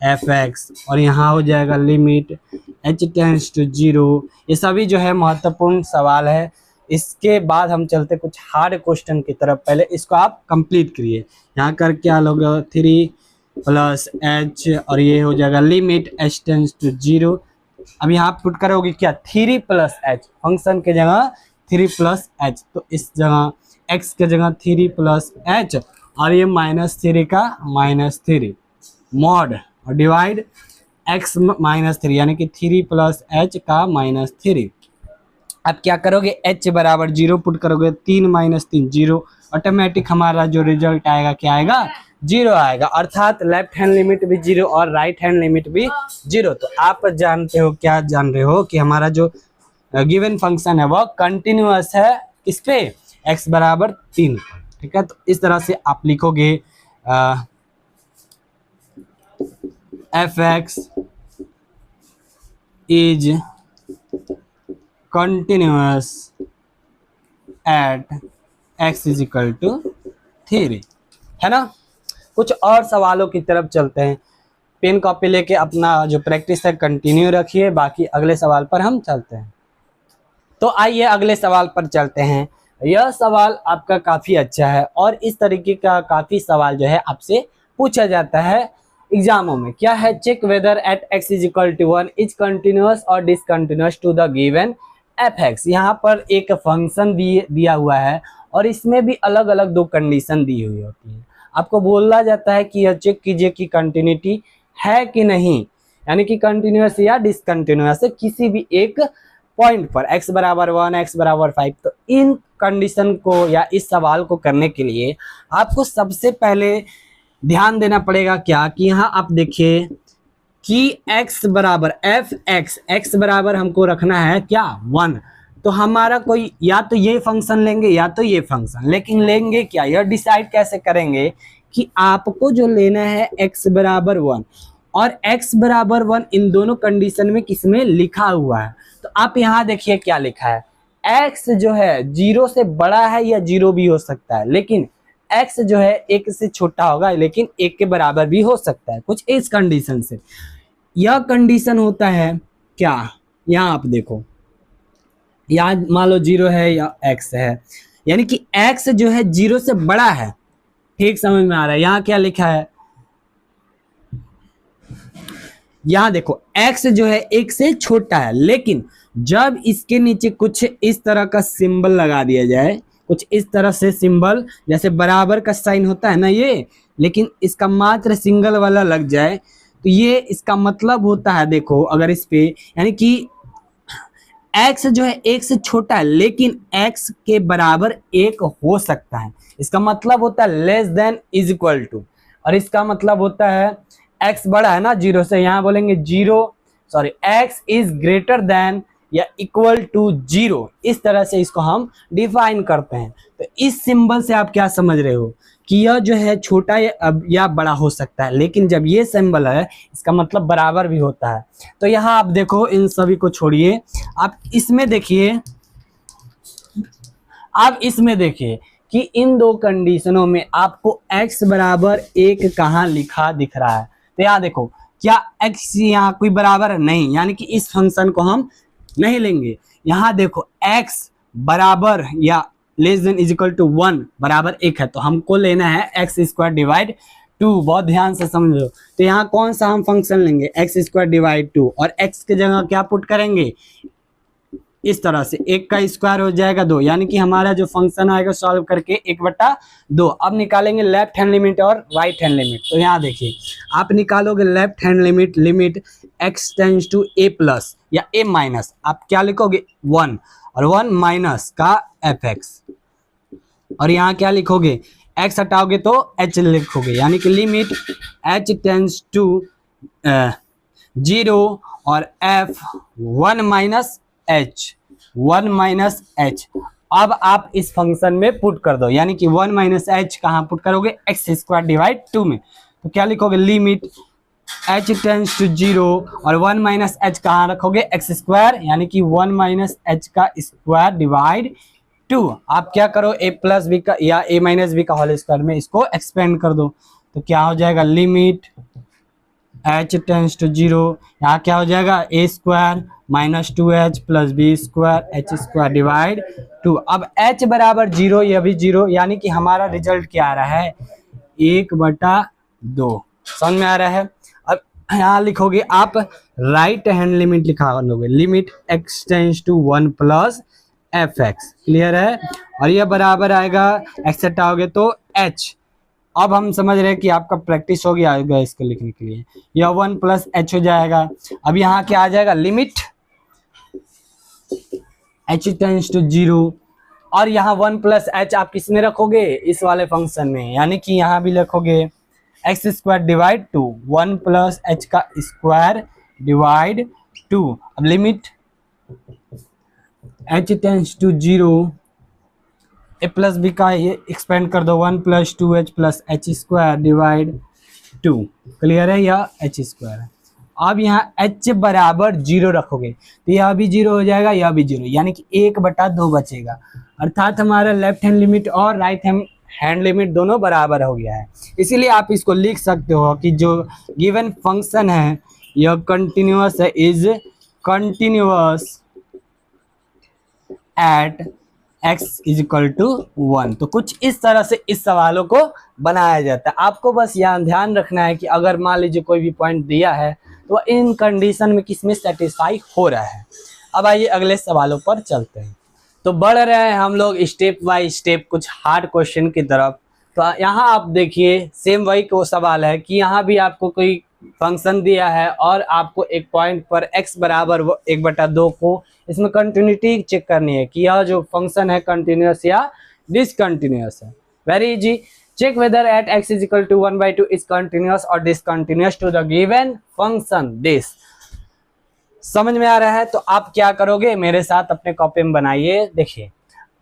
fx, और यहाँ हो जाएगा लिमिट h टेंड्स टू 0। ये सभी जो है महत्वपूर्ण सवाल है। इसके बाद हम चलते कुछ हार्ड क्वेश्चन की तरफ, पहले इसको आप कंप्लीट करिए। यहाँ कर क्या लोगे 3 प्लस h, और ये हो जाएगा लिमिट h टेंड्स टू 0। अब यहाँ पुट करोगे क्या 3 प्लस h, फंक्शन के जगह 3 प्लस h, तो इस जगह x के जगह 3 प्लस h और ये -3 का -3 मॉड, और डिवाइड x - 3, यानी कि 3 प्लस h का -3। अब क्या करोगे h बराबर 0 पुट करोगे, 3 - 3 0, ऑटोमेटिक हमारा जो रिजल्ट आएगा क्या आएगा 0 आएगा, अर्थात लेफ्ट हैंड लिमिट भी 0 और राइट हैंड लिमिट भी 0। तो आप जानते हो, क्या जान रहे हो कि हमारा जो गिवन फंक्शन है वह कंटिन्यूअस है किस पे, x बराबर 3, ठीक है। तो इस तरह से आप लिखोगे fx is continuous at x = 3, है ना। कुछ और सवालों की तरफ चलते हैं। पेन कॉपी लेके अपना जो प्रैक्टिस है कंटिन्यू रखिए, बाकी अगले सवाल पर हम चलते हैं। तो आइए अगले सवाल पर चलते हैं। यह सवाल आपका काफ़ी अच्छा है और इस तरीके का काफ़ी सवाल जो है आपसे पूछा जाता है एग्जामों में। क्या है, check whether at x = 1 is continuous और discontinuous to the given fx। यहाँ पर एक फंक्शन दिया हुआ है और इसमें भी अलग अलग 2 कंडीशन दी हुई होती है। आपको बोला जाता है कि यह चेक कीजिए कि कंटिन्यूटी है कि नहीं, यानी कि कंटिन्यूअस या डिसकंटिन्यूअस, किसी भी एक पॉइंट पर x बराबर 1, x बराबर 5। तो इन कंडीशन को या इस सवाल को करने के लिए आपको सबसे पहले ध्यान देना पड़ेगा क्या कि यहाँ आप देखिए कि x बराबर x बराबर हमको रखना है क्या 1। तो हमारा कोई या तो ये फंक्शन लेंगे या तो ये फंक्शन, लेकिन लेंगे क्या यह डिसाइड कैसे करेंगे कि आपको जो लेना है x बराबर 1 और x बराबर 1 इन दोनों कंडीशन में किसमें लिखा हुआ है। तो आप यहाँ देखिए क्या लिखा है, x जो है 0 से बड़ा है या 0 भी हो सकता है, लेकिन x जो है 1 से छोटा होगा लेकिन 1 के बराबर भी हो सकता है, कुछ इस कंडीशन से। यह कंडीशन होता है क्या, यहाँ आप देखो यहाँ मान लो 0 है या x है, यानी कि x जो है 0 से बड़ा है। ठीक समझ में आ रहा है। यहाँ क्या लिखा है, यहाँ देखो x जो है 1 से छोटा है, लेकिन जब इसके नीचे कुछ इस तरह का सिंबल लगा दिया जाए, कुछ इस तरह से सिंबल, जैसे बराबर का साइन होता है ना ये, लेकिन इसका मात्र सिंगल वाला लग जाए, तो ये इसका मतलब होता है, देखो अगर इस पे, यानी कि x जो है 1 से छोटा है लेकिन x के बराबर 1 हो सकता है। इसका मतलब होता है less than is equal to, और इसका मतलब होता है x बड़ा है ना 0 से, यहाँ बोलेंगे x इज ग्रेटर देन या इक्वल टू 0। इस तरह से इसको हम डिफाइन करते हैं। तो इस सिंबल से आप क्या समझ रहे हो कि यह जो है छोटा या बड़ा हो सकता है, लेकिन जब ये सिंबल है इसका मतलब बराबर भी होता है। तो यहाँ आप देखो, इन सभी को छोड़िए, आप इसमें देखिए कि इन दो कंडीशनों में आपको x बराबर 1 कहाँ लिखा दिख रहा है। तो यहाँ देखो, क्या x यहाँ कोई बराबर है? नहीं, यानी कि इस फंक्शन को हम नहीं लेंगे। यहाँ देखो x बराबर या less than is equal to 1 बराबर 1 है, तो हमको लेना है x स्क्वायर डिवाइड 2। बहुत ध्यान से समझो। तो यहाँ कौन सा हम फंक्शन लेंगे, x स्क्वायर डिवाइड 2, और x की जगह क्या पुट करेंगे, इस तरह से 1 का स्क्वायर हो जाएगा 2, यानी कि हमारा जो फंक्शन आएगा सॉल्व करके 1/2। अब निकालेंगे लेफ्ट हैंड लिमिट और राइट हैंड लिमिट। तो यहाँ देखिए, आप निकालोगे left hand limit x tends to a plus या a माइनस, आप क्या लिखोगे 1, और 1 माइनस का fx, और यहाँ क्या लिखोगे, x हटाओगे तो h लिखोगे, यानी कि लिमिट h टेंड्स टू 0 और f 1 माइनस h। अब आप इस फंक्शन में पुट कर दो, यानी कि 1 माइनस h कहाँ पुट करोगे, x स्क्वायर डिवाइड 2 में। तो क्या लिखोगे, लिमिट h टेंड्स टू 0 और 1 माइनस h कहाँ रखोगे, x स्क्वायर, यानी कि 1 माइनस h का स्क्वायर डिवाइड 2। आप क्या करो, a प्लस बी का या a माइनस बी का होल स्क्वायर में इसको एक्सपेंड कर दो। तो क्या हो जाएगा, लिमिट h टेंड्स टू 0, यहाँ क्या हो जाएगा, a square minus 2h plus b square h square divide 2। अब h बराबर 0, यह भी 0, यानी कि हमारा रिजल्ट क्या आ रहा है, 1/2। समझ में आ रहा है। अब यहाँ लिखोगे आप राइट हैंड लिमिट लिखा लोगे, limit x tends to 1 plus fx। Clear है। और यह बराबर आएगा, x हटाओगे तो h। अब हम समझ रहे हैं कि आपका प्रैक्टिस हो गया इसको लिखने के लिए, यह 1 प्लस h हो जाएगा। अब यहाँ क्या आ जाएगा, लिमिट h टेंड्स टू 0, और यहाँ 1 प्लस h आप किस में रखोगे, इस वाले फंक्शन में, यानी कि यहाँ भी लिखोगे x square divide 2, 1 plus h का स्क्वायर डिवाइड 2। अब limit h tends to 0, a plus b का ये एक्सपेंड कर दो, 1 plus 2h plus h square divide 2। Clear है, या h स्क्वायर है। अब यहाँ h बराबर 0 रखोगे तो यह भी 0 हो जाएगा, यह भी 0, यानी कि 1/2 बचेगा। अर्थात हमारा लेफ्ट हैंड लिमिट और राइट हैंड लिमिट दोनों बराबर हो गया है। इसीलिए आप इसको लिख सकते हो कि जो गिवन फंक्शन है यह कंटिन्यूअस है, is continuous at x is equal to 1। तो कुछ इस तरह से इस सवालों को बनाया जाता है। आपको बस यहाँ ध्यान रखना है कि अगर मान लीजिए कोई भी पॉइंट दिया है तो इन कंडीशन में किसमें सेटिस्फाई हो रहा है। अब आइए अगले सवालों पर चलते हैं। तो बढ़ रहे हैं हम लोग स्टेप बाय स्टेप कुछ हार्ड क्वेश्चन की तरफ। तो यहाँ आप देखिए, सेम वही को सवाल है कि यहाँ भी आपको कोई फंक्शन दिया है और आपको एक पॉइंट पर x बराबर 1/2 को इसमें कंटिन्यूटी चेक करनी है कि यह जो फंक्शन है कंटिन्यूअस या डिसकंटिन्यूअस है। Very easy, check whether at x is equal to 1/2 is continuous और discontinuous to the given function this. समझ में आ रहा है? तो आप क्या करोगे, मेरे साथ अपने कॉपी में बनाइए। देखिए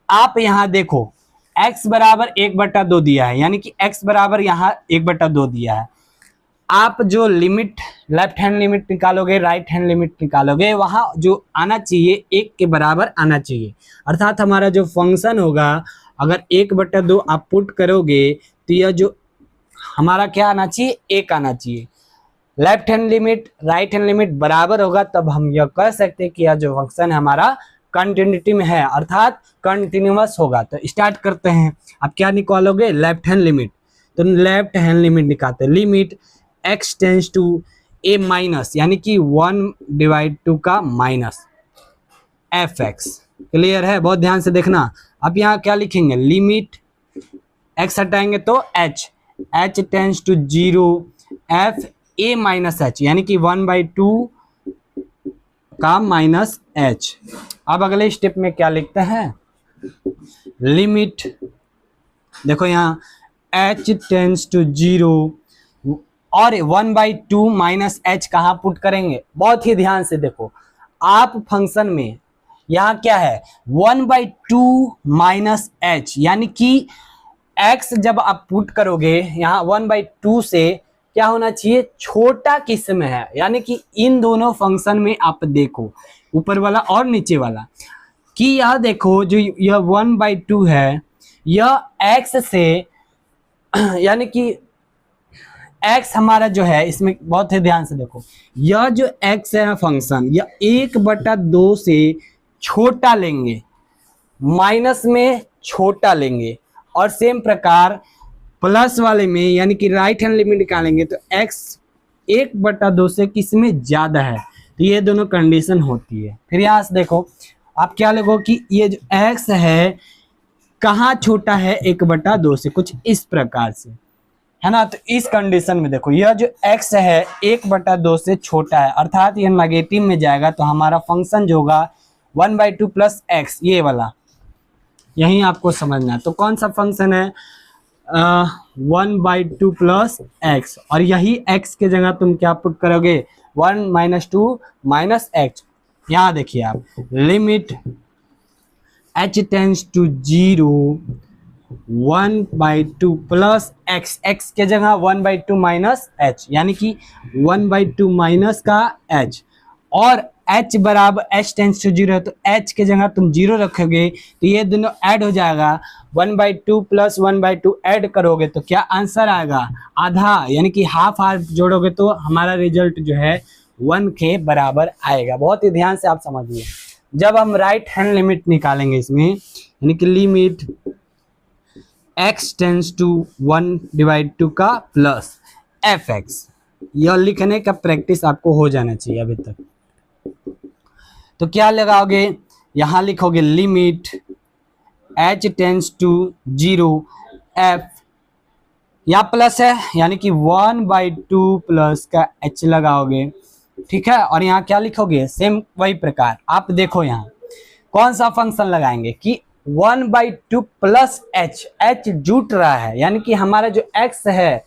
आप यहाँ देखो x बराबर 1/2 दिया है, यानी कि x बराबर यहाँ 1/2 दिया है। आप जो लिमिट लेफ्ट हैंड लिमिट निकालोगे, राइट हैंड लिमिट निकालोगे, वहां जो आना चाहिए 1 के बराबर आना चाहिए। अर्थात हमारा जो फंक्शन होगा अगर 1/2 आप पुट करोगे तो यह जो हमारा क्या आना चाहिए, 1 आना चाहिए। Left hand limit right hand limit बराबर होगा तब हम यह कह सकते हैं कि यह जो फंक्शन है हमारा कंटिन्यूटी में है, अर्थात कंटिन्यूअस होगा। तो स्टार्ट करते हैं। आप क्या निकालोगे, लेफ्ट हैंड लिमिट। तो लेफ्ट हैंड लिमिट निकालते हैं, limit x tends to a minus यानी कि 1/2 का माइनस fx। क्लियर है? बहुत ध्यान से देखना। अब यहाँ क्या लिखेंगे, लिमिट x हटाएंगे तो h tends to 0 f a minus h यानी कि 1/2 का माइनस h। अब अगले स्टेप में क्या लिखते हैं, लिमिट देखो यहाँ h टेंस टू 0 और 1/2 माइनस h कहाँ पुट करेंगे, बहुत ही ध्यान से देखो। आप फंक्शन में यहाँ क्या है 1/2 माइनस h यानी कि x जब आप पुट करोगे यहाँ 1/2 से क्या होना चाहिए, छोटा किस में है। यानी कि इन दोनों फंक्शन में आप देखो ऊपर वाला और नीचे वाला कि यह देखो जो यह 1/2 है यह x से यानी कि x हमारा जो है इसमें बहुत ही ध्यान से देखो, यह जो x है फंक्शन यह 1/2 से छोटा लेंगे, माइनस में छोटा लेंगे और सेम प्रकार प्लस वाले में यानी कि राइट हैंड लिमिट निकालेंगे तो x 1/2 से किस में ज्यादा है। तो ये दोनों कंडीशन होती है। फिर यहाँ से देखो आप क्या लिखो कि ये जो x है कहाँ छोटा है 1/2 से, कुछ इस प्रकार से है ना। तो इस कंडीशन में देखो यह जो x है 1/2 से छोटा है, अर्थात यह नेगेटिव में जाएगा तो हमारा फंक्शन जो होगा 1/2 प्लस x ये वाला, यही आपको समझना है। तो कौन सा फंक्शन है 1/2 प्लस x और यही x के जगह तुम क्या पुट करोगे 1 - 2 माइनस x। यहाँ देखिए आप limit h tends to 0 1/2 plus x के जगह 1/2 माइनस h यानी कि 1/2 माइनस का h और h बराबर h टेंस टू 0 है तो h के जगह तुम 0 रखोगे तो ये दोनों ऐड हो जाएगा। 1/2 प्लस 1/2 ऐड करोगे तो क्या आंसर आएगा, आधा यानी कि हाफ जोड़ोगे तो हमारा रिजल्ट जो है 1 के बराबर आएगा। बहुत ही ध्यान से आप समझिए। जब हम राइट हैंड लिमिट निकालेंगे इसमें यानी कि लिमिट x टेंस टू 1/2 का प्लस fx, यह लिखने का प्रैक्टिस आपको हो जाना चाहिए अभी तक। तो क्या लगाओगे, यहां लिखोगे limit h tends to 0 f, या प्लस है यानी कि 1/2 प्लस का h लगाओगे, ठीक है। और यहाँ क्या लिखोगे, सेम वही प्रकार आप देखो यहाँ कौन सा फंक्शन लगाएंगे कि 1/2 प्लस h जुट रहा है यानी कि हमारा जो x है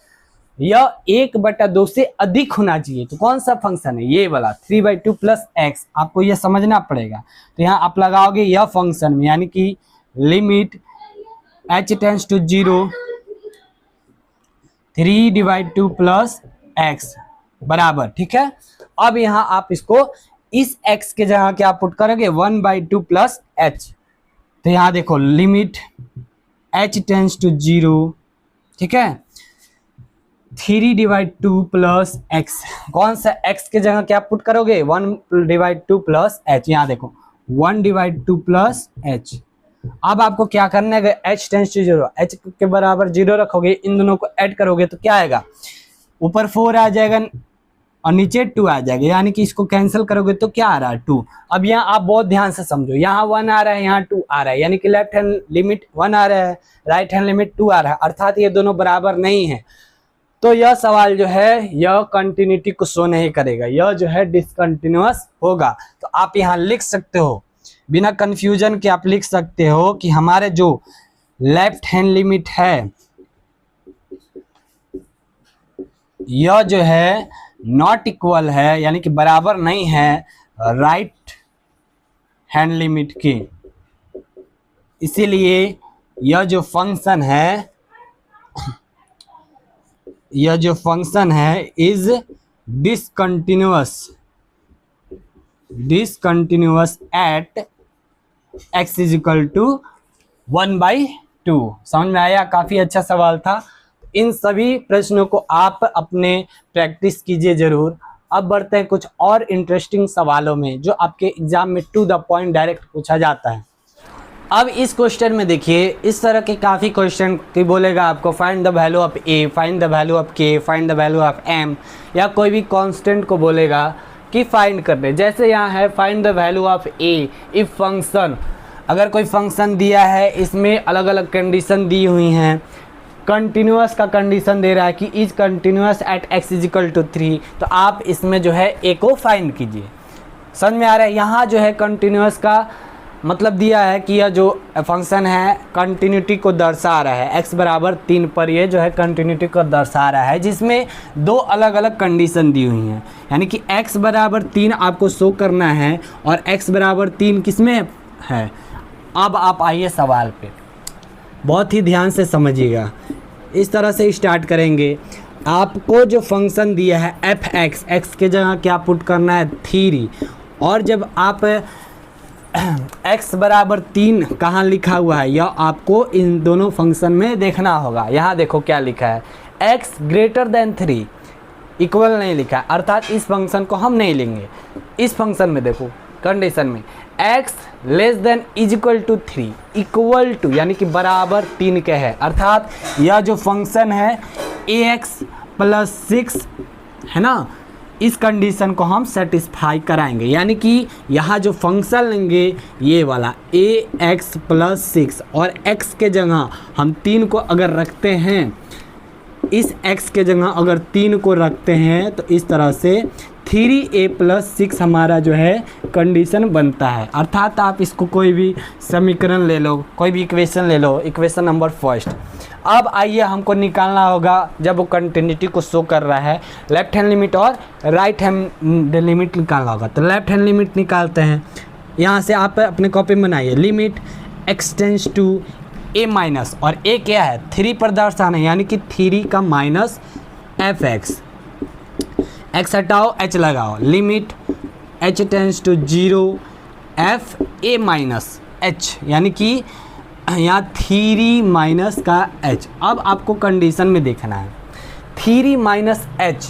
यह 1/2 से अधिक होना चाहिए। तो कौन सा फंक्शन है, ये वाला 3/2 प्लस x, आपको यह समझना पड़ेगा। तो यहाँ आप लगाओगे यह फंक्शन में यानी कि limit h tends to 0 3/2 plus x बराबर, ठीक है। अब यहाँ आप इसको इस x के जगह क्या पुट करोगे 1/2 प्लस h। तो यहाँ देखो लिमिट h टेंस टू 0, ठीक है, 3/2 प्लस x, कौन सा x के जगह क्या पुट करोगे 1/2 प्लस h। यहाँ देखो 1/2 प्लस h। अब आपको क्या करना है, h टेंस टू 0 h के बराबर 0 रखोगे, इन दोनों को ऐड करोगे तो क्या आएगा, ऊपर 4 आ जाएगा और नीचे 2 आ जाएगा, यानी कि इसको कैंसिल करोगे तो क्या आ रहा है 2। अब यहाँ आप बहुत ध्यान से समझो, यहाँ 1 आ रहा है यहाँ 2 आ रहा है, यानी कि लेफ्ट हैंड लिमिट 1 आ रहा है राइट हैंड लिमिट 2 आ रहा है, अर्थात ये दोनों बराबर नहीं है। तो यह सवाल जो है यह कंटिन्यूटी को शो नहीं करेगा, यह जो है डिसकंटिन्यूअस होगा। तो आप यहाँ लिख सकते हो बिना कंफ्यूजन के, आप लिख सकते हो कि हमारे जो लेफ्ट हैंड लिमिट है यह जो है नॉट इक्वल है, यानी कि बराबर नहीं है राइट हैंड लिमिट की। इसीलिए यह जो फंक्शन है is discontinuous at x is equal to 1/2। समझ में आया? काफी अच्छा सवाल था। इन सभी प्रश्नों को आप अपने प्रैक्टिस कीजिए जरूर। अब बढ़ते हैं कुछ और इंटरेस्टिंग सवालों में जो आपके एग्जाम में टू द पॉइंट डायरेक्ट पूछा जाता है। अब इस क्वेश्चन में देखिए, इस तरह के काफ़ी क्वेश्चन की बोलेगा आपको find the value of A, find the value of K, find the value of M, या कोई भी कांस्टेंट को बोलेगा कि फाइंड कर दे। जैसे यहाँ है find the value of A if function, अगर कोई फंक्शन दिया है इसमें अलग अलग कंडीशन दी हुई हैं। कंटिन्यूअस का कंडीशन दे रहा है कि is continuous at x is equal to 3, तो आप इसमें जो है ए को फाइंड कीजिए। समझ में आ रहा है? यहाँ जो है कंटिन्यूअस का मतलब दिया है कि यह जो फंक्शन है कंटिन्यूटी को दर्शा रहा है, x बराबर 3 पर ये जो है कंटिन्यूटी को दर्शा रहा है, जिसमें दो अलग अलग कंडीशन दी हुई हैं। यानी कि x बराबर 3 आपको शो करना है और x बराबर 3 किसमें है। अब आप आइए सवाल पे, बहुत ही ध्यान से समझिएगा। इस तरह से स्टार्ट करेंगे। आपको जो फंक्शन दिया है f(x), x के जगह क्या पुट करना है 3, और जब आप x बराबर 3 कहाँ लिखा हुआ है यह आपको इन दोनों फंक्शन में देखना होगा। यहाँ देखो क्या लिखा है, x ग्रेटर देन 3, इक्वल नहीं लिखा है, अर्थात इस फंक्शन को हम नहीं लेंगे। इस फंक्शन में देखो कंडीशन में x less than is equal to 3, equal to यानी कि बराबर 3 के है, अर्थात यह जो फंक्शन है ax प्लस 6 है ना, इस कंडीशन को हम सेटिस्फाई कराएंगे। यानी कि यहाँ जो फंक्शन लेंगे ये वाला ax प्लस 6, और x के जगह हम 3 को अगर रखते हैं, इस x के जगह अगर 3 को रखते हैं तो इस तरह से 3a प्लस 6 हमारा जो है कंडीशन बनता है। अर्थात आप इसको कोई भी समीकरण ले लो, कोई भी इक्वेशन ले लो, इक्वेशन नंबर फर्स्ट। अब आइए हमको निकालना होगा जब वो कंटिन्यूटी को शो कर रहा है, लेफ्ट हैंड लिमिट और राइट हैंड लिमिट निकालना होगा। तो लेफ्ट हैंड लिमिट निकालते हैं। यहाँ से आप अपने कॉपी में बनाइए, limit x tends to a minus, और a क्या है 3 पर दर्शाना है, यानी कि 3 का माइनस f(x), x हटाओ h लगाओ, limit h tends to 0 f a minus h, यानी कि यहाँ 3 माइनस का h। अब आपको कंडीशन में देखना है 3 माइनस h,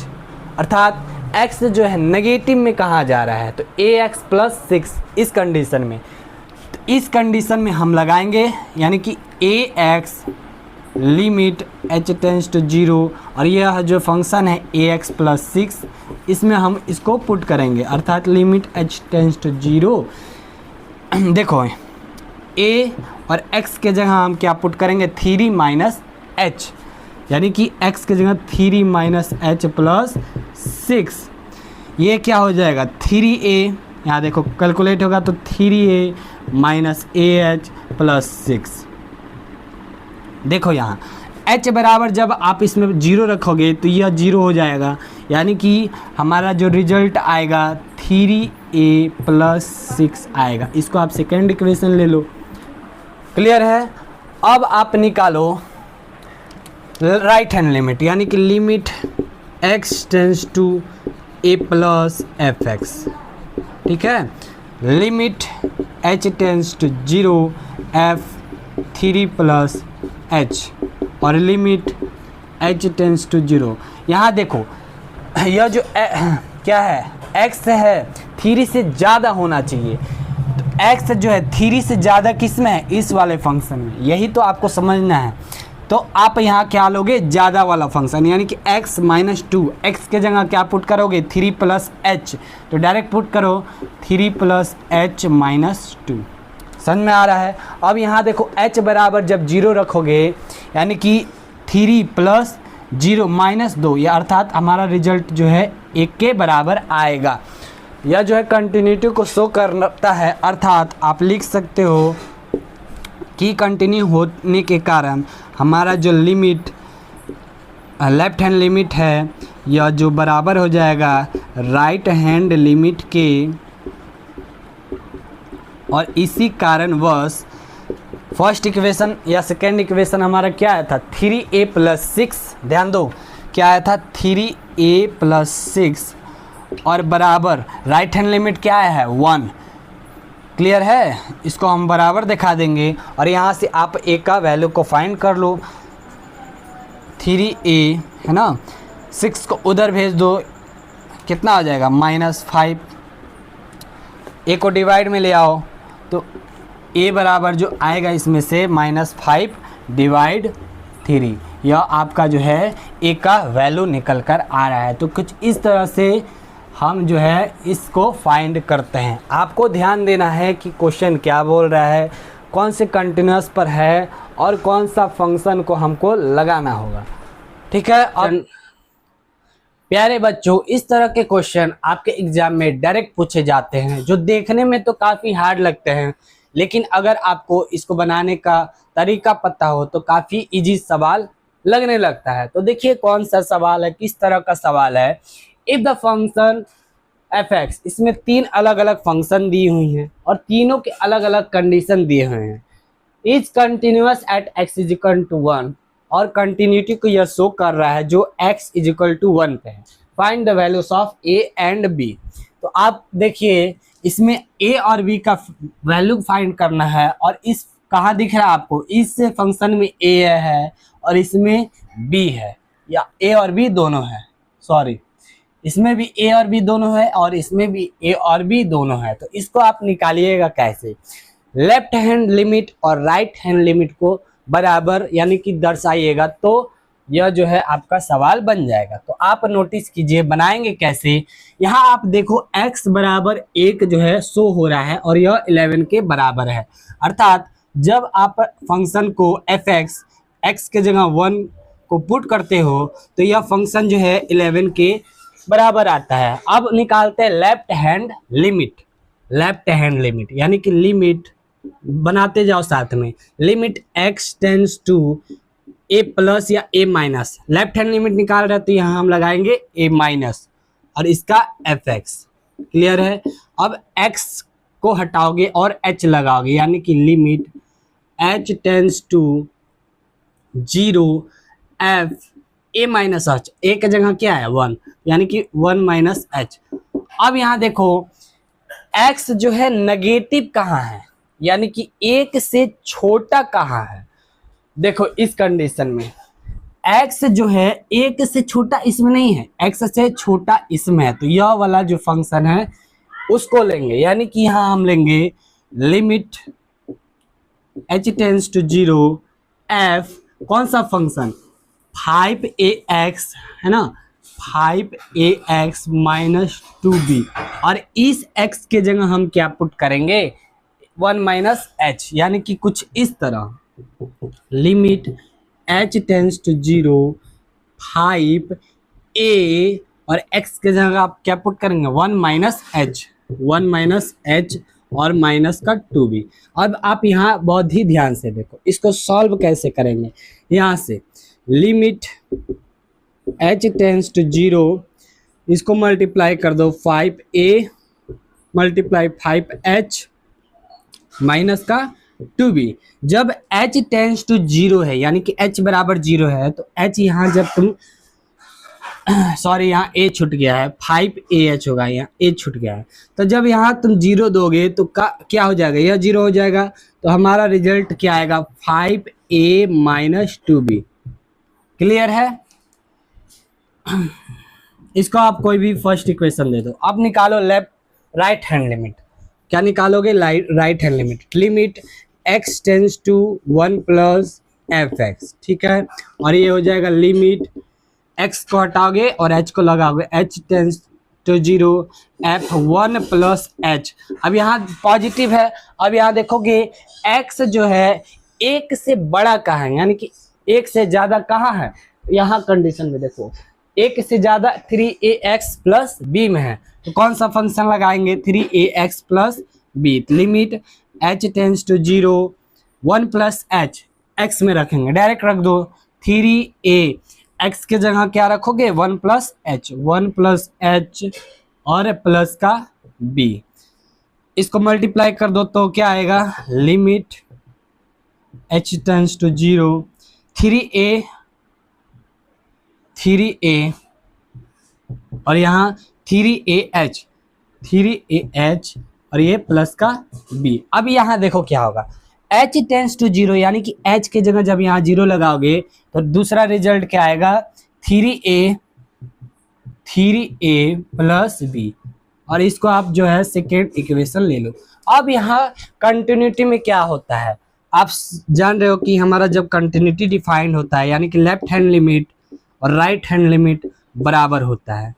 अर्थात x जो है नेगेटिव में कहाँ जा रहा है, तो ax प्लस 6 इस कंडीशन में। तो इस कंडीशन में हम लगाएंगे, यानी कि ax limit h tends to 0, और यह जो फंक्शन है ax प्लस 6, इसमें हम इसको पुट करेंगे, अर्थात लिमिट h टेंस टू 0। देखो a और x के जगह हम क्या पुट करेंगे 3 माइनस h, यानी कि x के जगह 3 माइनस h प्लस 6, ये क्या हो जाएगा 3a, यहाँ देखो कैलकुलेट होगा तो 3a माइनस ah प्लस 6। देखो यहाँ h बराबर जब आप इसमें 0 रखोगे तो यह 0 हो जाएगा, यानी कि हमारा जो रिजल्ट आएगा 3a प्लस 6 आएगा। इसको आप सेकेंड इक्वेशन ले लो। क्लियर है? अब आप निकालो राइट हैंड लिमिट, यानी कि limit x tends to a plus f(x), ठीक है, limit h tends to 0 f 3 plus h, और लिमिट h टेंस टू 0। यहाँ देखो यह जो क्या है x है 3 से ज़्यादा होना चाहिए, तो x जो है 3 से ज़्यादा किस में है, इस वाले फंक्शन में, यही तो आपको समझना है। तो आप यहाँ क्या लोगे ज़्यादा वाला फंक्शन, यानी कि x माइनस 2, x के जगह क्या पुट करोगे 3 प्लस h, तो डायरेक्ट पुट करो 3 प्लस h माइनस 2। समझ में आ रहा है? अब यहाँ देखो h बराबर जब 0 रखोगे, यानी कि 3 प्लस 0 -2, या अर्थात हमारा रिजल्ट जो है 1 के बराबर आएगा। यह जो है कंटिन्यूटी को शो करता है, अर्थात आप लिख सकते हो कि कंटिन्यू होने के कारण हमारा जो लिमिट लेफ्ट हैंड लिमिट है यह जो बराबर हो जाएगा राइट हैंड लिमिट के, और इसी कारणवश फर्स्ट इक्वेशन या सेकेंड इक्वेशन हमारा क्या आया था 3a + 6, ध्यान दो क्या आया था 3a + 6, और बराबर राइट हैंड लिमिट क्या आया है 1। क्लियर है, इसको हम बराबर दिखा देंगे और यहाँ से आप a का वैल्यू को फाइंड कर लो। 3a है ना, 6 को उधर भेज दो, कितना आ जाएगा -5। a को डिवाइड में ले आओ तो a बराबर जो आएगा इसमें से -5 / 3, यह आपका जो है a का वैल्यू निकल कर आ रहा है। तो कुछ इस तरह से हम जो है इसको फाइंड करते हैं। आपको ध्यान देना है कि क्वेश्चन क्या बोल रहा है, कौन से कंटिन्यूअस पर है और कौन सा फंक्शन को हमको लगाना होगा, ठीक है। और प्यारे बच्चों, इस तरह के क्वेश्चन आपके एग्जाम में डायरेक्ट पूछे जाते हैं, जो देखने में तो काफ़ी हार्ड लगते हैं, लेकिन अगर आपको इसको बनाने का तरीका पता हो तो काफ़ी इजी सवाल लगने लगता है। तो देखिए कौन सा सवाल है, किस तरह का सवाल है। इफ द फंक्शन f(x), इसमें 3 अलग अलग फंक्शन दी हुई हैं और तीनों के अलग अलग कंडीशन दिए हुए हैं। इज कंटिन्यूअस एट x = 1, और कंटिन्यूटी को यह शो कर रहा है जो x = 1 पे है। Find the values of a and b। तो आप देखिए इसमें a और b का वैल्यू फाइंड करना है, और इस कहाँ दिख रहा है आपको, इस फंक्शन में a है और इसमें b है, या a और b दोनों है, सॉरी इसमें भी a और b दोनों है और इसमें भी a और b दोनों है। तो इसको आप निकालिएगा कैसे, लेफ्ट हैंड लिमिट और राइट हैंड लिमिट को बराबर यानी कि दर्शाइएगा, तो यह जो है आपका सवाल बन जाएगा। तो आप नोटिस कीजिए बनाएंगे कैसे। यहाँ आप देखो x बराबर 1 जो है शो हो रहा है और यह 11 के बराबर है, अर्थात जब आप फंक्शन को f(x), x के जगह 1 को पुट करते हो तो यह फंक्शन जो है 11 के बराबर आता है। अब निकालते हैं left hand limit. Left hand limit यानी कि लिमिट बनाते जाओ साथ में, limit x tends to a+ या a-, लेफ्ट हैंड लिमिट निकाल रहे तो यहाँ हम लगाएंगे a- और इसका f(x). क्लियर है। अब x को हटाओगे और h लगाओगे यानी कि limit h tends to 0 f a-h, a की जगह क्या है 1 यानी कि 1 - h। अब यहाँ देखो x जो है नेगेटिव कहाँ है, यानी कि 1 से छोटा कहाँ है। देखो इस कंडीशन में x जो है 1 से छोटा इसमें नहीं है, x से छोटा इसमें है, तो यह वाला जो फंक्शन है उसको लेंगे, यानी कि यहाँ हम लेंगे limit h tends to 0 f, कौन सा फंक्शन 5ax है ना, 5ax - 2b, और इस x के जगह हम क्या पुट करेंगे 1 - h, यानी कि कुछ इस तरह limit h tends to 0 5a, और x के जगह आप क्या पुट करेंगे 1 - h, 1 - h और माइनस का 2b। अब आप यहाँ बहुत ही ध्यान से देखो इसको सॉल्व कैसे करेंगे। यहाँ से लिमिट h टेंड्स टू 0, इसको मल्टीप्लाई कर दो 5a × 5h माइनस का 2b। जब h टेंड्स टू 0 है यानी कि h बराबर 0 है तो h यहाँ जब तुम सॉरी यहाँ a छूट गया है, 5ah होगा, यहाँ a छूट गया है, तो जब यहाँ तुम 0 दोगे तो क्या हो जाएगा, यह 0 हो जाएगा, तो हमारा रिजल्ट क्या आएगा 5a - 2b। क्लियर है। इसको आप कोई भी फर्स्ट इक्वेशन दे दो। अब निकालो राइट हैंड लिमिट। क्या निकालोगे right hand limit, limit x tends to 1 + f(x), ठीक है, और ये हो जाएगा लिमिट x को हटाओगे और h को लगाओगे, h tends to 0 f1 + h। अब यहाँ पॉजिटिव है। अब यहाँ देखोगे x जो है 1 से बड़ा कहाँ है, यानी कि 1 से ज़्यादा कहाँ है यहाँ कंडीशन में देखो एक से ज्यादा 3ax प्लस बी में है, तो कौन सा फंक्शन लगाएंगे 3ax plus b. Limit h tends to 0 1 plus h x में रखेंगे, डायरेक्ट रख दो 3a x के जगह क्या रखोगे 1 प्लस h और प्लस का b, इसको मल्टीप्लाई कर दो तो क्या आएगा limit h tends to 0 3a और यहाँ 3ah और ये प्लस का b। अब यहाँ देखो क्या होगा h टेंस टू 0 यानी कि h के जगह जब यहाँ 0 लगाओगे तो दूसरा रिजल्ट क्या आएगा 3a प्लस b, और इसको आप जो है सेकेंड इक्वेशन ले लो। अब यहाँ कंटिन्यूटी में क्या होता है, आप जान रहे हो कि हमारा जब कंटिन्यूटी डिफाइंड होता है यानी कि लेफ्ट हैंड लिमिट और राइट हैंड लिमिट बराबर होता है,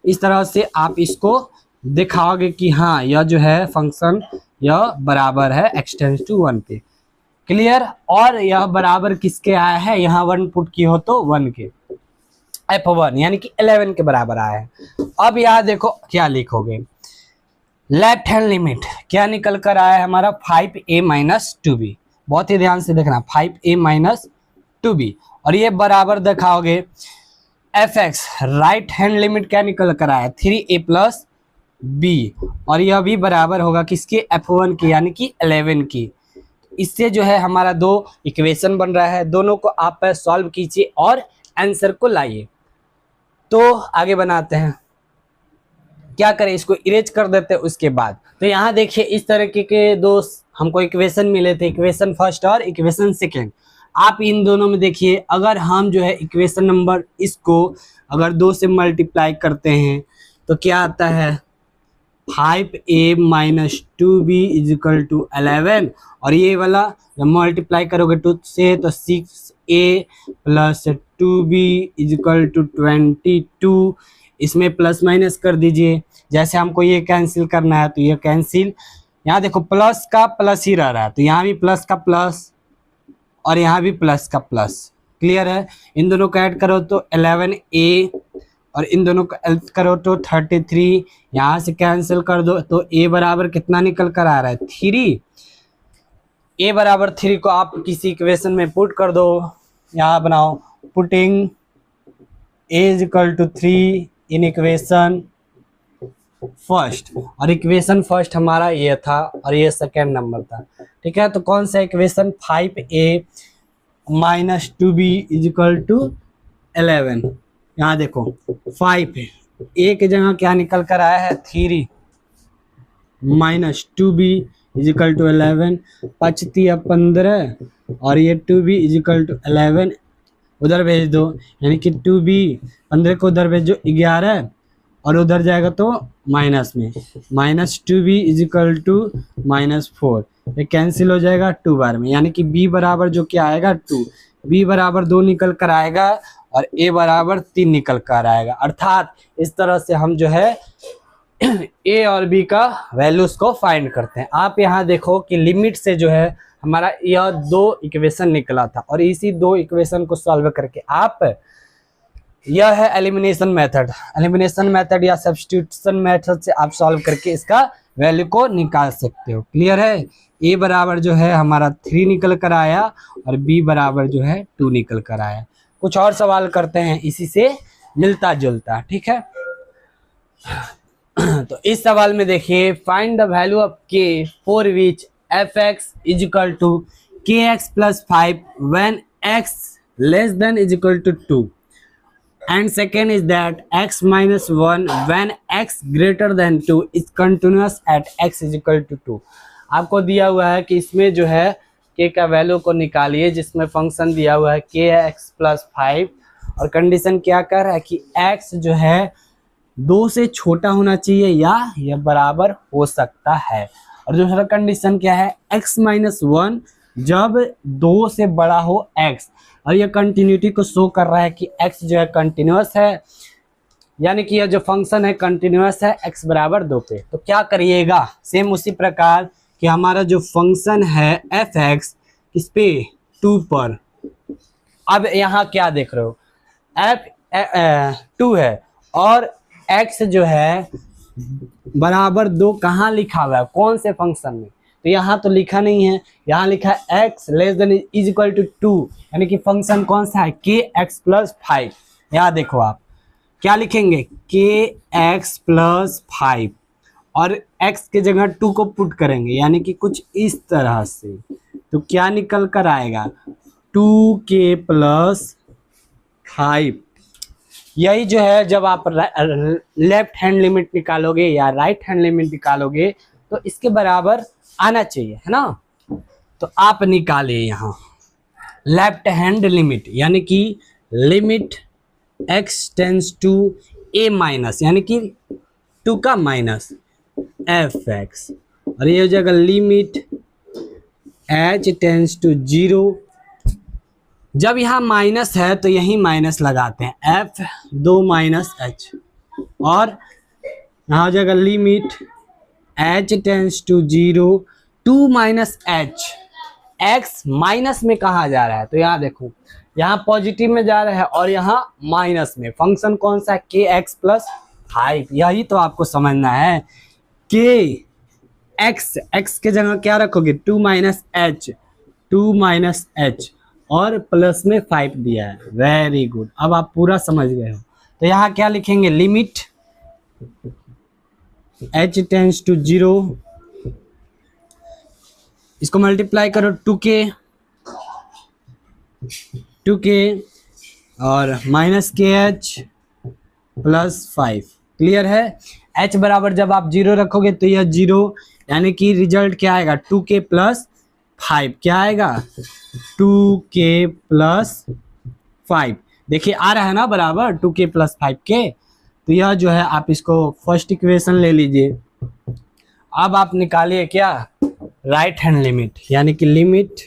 इस तरह से आप इसको दिखाओगे कि हाँ यह जो है फंक्शन यह बराबर है x टेंस टू 1 पे। क्लियर। और यह बराबर किसके आया है, यहाँ 1 पुट की हो तो 1 के f1 यानी कि 11 के बराबर आया है। अब यहाँ देखो क्या लिखोगे लेफ्ट हैंड लिमिट क्या निकल कर आया है हमारा 5a माइनस 2b, बहुत ही ध्यान से देखना 5a माइनस 2b, और ये बराबर दिखाओगे fx राइट हैंड लिमिट क्या निकल कर आया 3a प्लस b, और यह भी बराबर होगा किसके f1 की यानी कि 11 की। इससे जो है हमारा दो इक्वेशन बन रहा है, दोनों को आप सॉल्व कीजिए और आंसर को लाइए। तो आगे बनाते हैं, क्या करें इसको इरेज कर देते हैं उसके बाद। तो यहाँ देखिए इस तरीके के दो हमको इक्वेशन मिले थे, इक्वेशन फर्स्ट और इक्वेशन सेकेंड। आप इन दोनों में देखिए अगर हम जो है इक्वेशन नंबर इसको अगर 2 से मल्टीप्लाई करते हैं तो क्या आता है 5a minus 2b is equal to 11, और ये वाला जब मल्टीप्लाई करोगे 2 से तो 6a plus 2b is equal to 22, इसमें प्लस माइनस कर दीजिए, जैसे हमको ये कैंसिल करना है तो ये कैंसिल, यहाँ देखो प्लस का प्लस ही रह रहा है तो यहाँ भी प्लस का प्लस और यहाँ भी प्लस का प्लस। क्लियर है। इन दोनों को ऐड करो तो 11a और इन दोनों को ऐड करो तो 33, यहाँ से कैंसिल कर दो तो a बराबर कितना निकल कर आ रहा है 3, a बराबर 3 को आप किसी इक्वेशन में पुट कर दो, यहाँ बनाओ putting a is equal to 3 in equation first, और इक्वेशन फर्स्ट हमारा ये था और ये सेकेंड नंबर था। ठीक है, तो कौन सा equation 5a minus 2b is equal to 11, यहाँ देखो 5 है, a के जगह क्या निकल कर आया है 3 minus 2b is equal to 11, 5 15 और ये 2b इज इक्वल टू 11 उधर भेज दो, यानी कि 2b 15 को उधर भेजो 11 और उधर जाएगा तो माइनस में, minus 2b is equal to -4, ये कैंसिल हो जाएगा 2 बार में, यानी कि b बराबर जो क्या आएगा 2, b बराबर 2 निकल कर आएगा और a बराबर 3 निकल कर आएगा। अर्थात इस तरह से हम जो है a और b का वैल्यूज को फाइंड करते हैं। आप यहाँ देखो कि लिमिट से जो है हमारा यह 2 इक्वेशन निकला था और इसी 2 इक्वेशन को सॉल्व करके आप यह है एलिमिनेशन मेथड, एलिमिनेशन मेथड या सब्स्टिट्यूशन मेथड से आप सॉल्व करके इसका वैल्यू को निकाल सकते हो। क्लियर है। a बराबर जो है हमारा 3 निकल कर आया और b बराबर जो है 2 निकल कर आया। कुछ और सवाल करते हैं इसी से मिलता जुलता। ठीक है, तो इस सवाल में देखिए find the value of k for which fx is equal to kx plus 5 when x less than is equal to 2 and second is that x minus 1 when x greater than 2 is continuous at x is equal to 2। आपको दिया हुआ है कि इसमें जो है k का वैल्यू को निकालिए जिसमें फंक्शन दिया हुआ है kx प्लस 5 और कंडीशन क्या कर रहा है कि x जो है 2 से छोटा होना चाहिए या यह बराबर हो सकता है, और दूसरा कंडीशन क्या है x माइनस 1 जब 2 से बड़ा हो x, और यह कंटिन्यूटी को शो कर रहा है कि x जो है कंटिन्यूअस है, यानी कि यह जो फंक्शन है कंटिन्यूअस है x बराबर 2 पे। तो क्या करिएगा सेम उसी प्रकार कि हमारा जो फंक्शन है fx किस पे 2 पर, अब यहाँ क्या देख रहे हो f 2 है और x जो है बराबर 2 कहाँ लिखा हुआ है, कौन से फंक्शन में? तो यहाँ तो लिखा नहीं है, यहाँ लिखा है x less than is equal to 2, यानी कि फंक्शन कौन सा है, के एक्स प्लस 5। यहाँ देखो आप क्या लिखेंगे, के एक्स प्लस 5 और x के जगह 2 को पुट करेंगे, यानी कि कुछ इस तरह से। तो क्या निकल कर आएगा, 2k प्लस 5। यही जो है जब आप लेफ्ट हैंड लिमिट निकालोगे या राइट हैंड लिमिट निकालोगे तो इसके बराबर आना चाहिए, है ना। तो आप निकालिए यहाँ लेफ्ट हैंड लिमिट, यानी कि limit x tends to a minus, यानी कि 2 का माइनस fx, और ये हो जाएगा लिमिट h टेंस टू 0। जब यहाँ माइनस है तो यही माइनस लगाते हैं, f 2 माइनस h, और यहाँ हो जाएगा limit h tends to 0 2 minus h। x minus में कहा जा रहा है, तो यहाँ देखो यहाँ पॉजिटिव में जा रहा है और यहाँ माइनस में। फंक्शन कौन सा है, के एक्स प्लस 5। यही तो आपको समझना है, के एक्स के जगह क्या रखोगे, 2 माइनस एच, 2 माइनस एच और प्लस में 5 दिया है। वेरी गुड, अब आप पूरा समझ गए हो। तो यहाँ क्या लिखेंगे, लिमिट h टेंस टू 0, इसको मल्टीप्लाई करो 2k और माइनस के एच प्लस 5। क्लियर है। h बराबर जब आप 0 रखोगे तो यह 0, यानी कि रिजल्ट क्या आएगा, 2k प्लस 5। क्या आएगा, 2k प्लस 5। देखिए आ रहा है ना बराबर 2k प्लस 5k। तो यह जो है आप इसको फर्स्ट इक्वेशन ले लीजिए। अब आप निकालिए क्या, राइट हैंड लिमिट, यानी कि लिमिट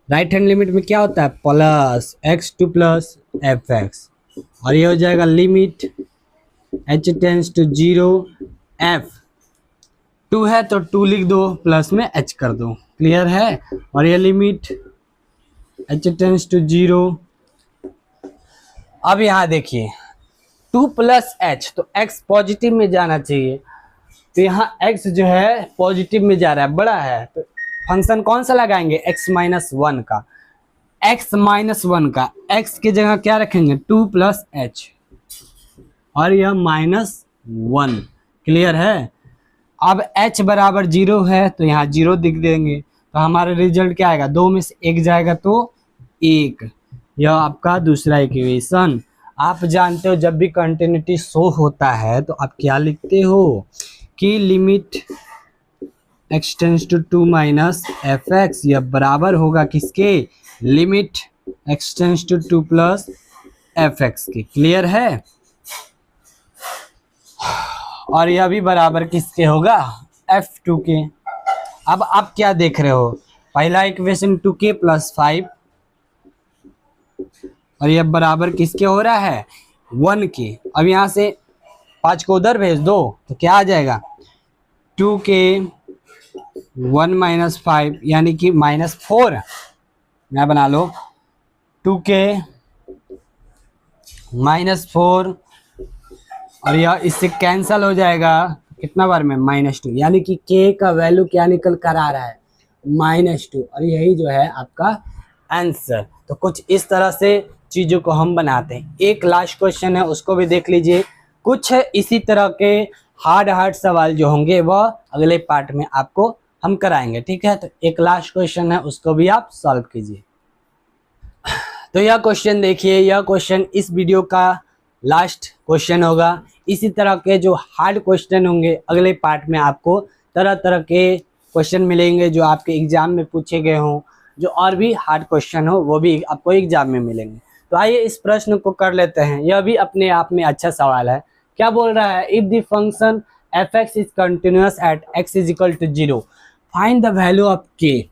राइट हैंड लिमिट में क्या होता है, प्लस x2 प्लस fx, और ये हो जाएगा limit h tends to 0 f 2 है तो 2 लिख दो, प्लस में h कर दो। क्लियर है। और ये लिमिट h टेंस टू 0। अब यहाँ देखिए 2 प्लस h, तो x पॉजिटिव में जाना चाहिए, तो यहाँ x जो है पॉजिटिव में जा रहा है, बड़ा है, तो फंक्शन कौन सा लगाएंगे, x माइनस 1 का। x माइनस 1 का x के जगह क्या रखेंगे, 2 प्लस h और यह माइनस 1। क्लियर है। अब h बराबर 0 है तो यहाँ 0 दिख देंगे, तो हमारा रिजल्ट क्या आएगा, 2 में से 1 जाएगा तो 1। यह आपका दूसरा इक्वेशन। आप जानते हो जब भी कंटिन्यूटी शो होता है तो आप क्या लिखते हो कि limit x tends to 2 minus fx, यह बराबर होगा किसके, limit x tends to 2 plus fx के। क्लियर है। और यह भी बराबर किसके होगा, f2 के। अब आप क्या देख रहे हो, पहला इक्वेशन 2k प्लस 5 और यह बराबर किसके हो रहा है, 1 के। अब यहाँ से 5 को उधर भेज दो तो क्या आ जाएगा, 2k 1 माइनस 5, यानी कि माइनस 4। मैं बना लो 2k माइनस 4 और यह इससे कैंसल हो जाएगा कितना बार में, -2, यानी कि k का वैल्यू क्या निकल कर आ रहा है, -2। और यही जो है आपका आंसर। तो कुछ इस तरह से चीज़ों को हम बनाते हैं। एक लास्ट क्वेश्चन है उसको भी देख लीजिए। कुछ इसी तरह के हार्ड सवाल जो होंगे वह अगले पार्ट में आपको हम कराएंगे, ठीक है। तो एक लास्ट क्वेश्चन है उसको भी आप सॉल्व कीजिए। तो यह क्वेश्चन देखिए, यह क्वेश्चन इस वीडियो का लास्ट क्वेश्चन होगा। इसी तरह के जो हार्ड क्वेश्चन होंगे अगले पार्ट में आपको तरह तरह के क्वेश्चन मिलेंगे जो आपके एग्जाम में पूछे गए हों, जो और भी हार्ड क्वेश्चन हो वो भी आपको एग्जाम में मिलेंगे। तो आइए इस प्रश्न को कर लेते हैं। यह भी अपने आप में अच्छा सवाल है। क्या बोल रहा है, if the function f(x) is continuous at x is equal to 0, find the value of k।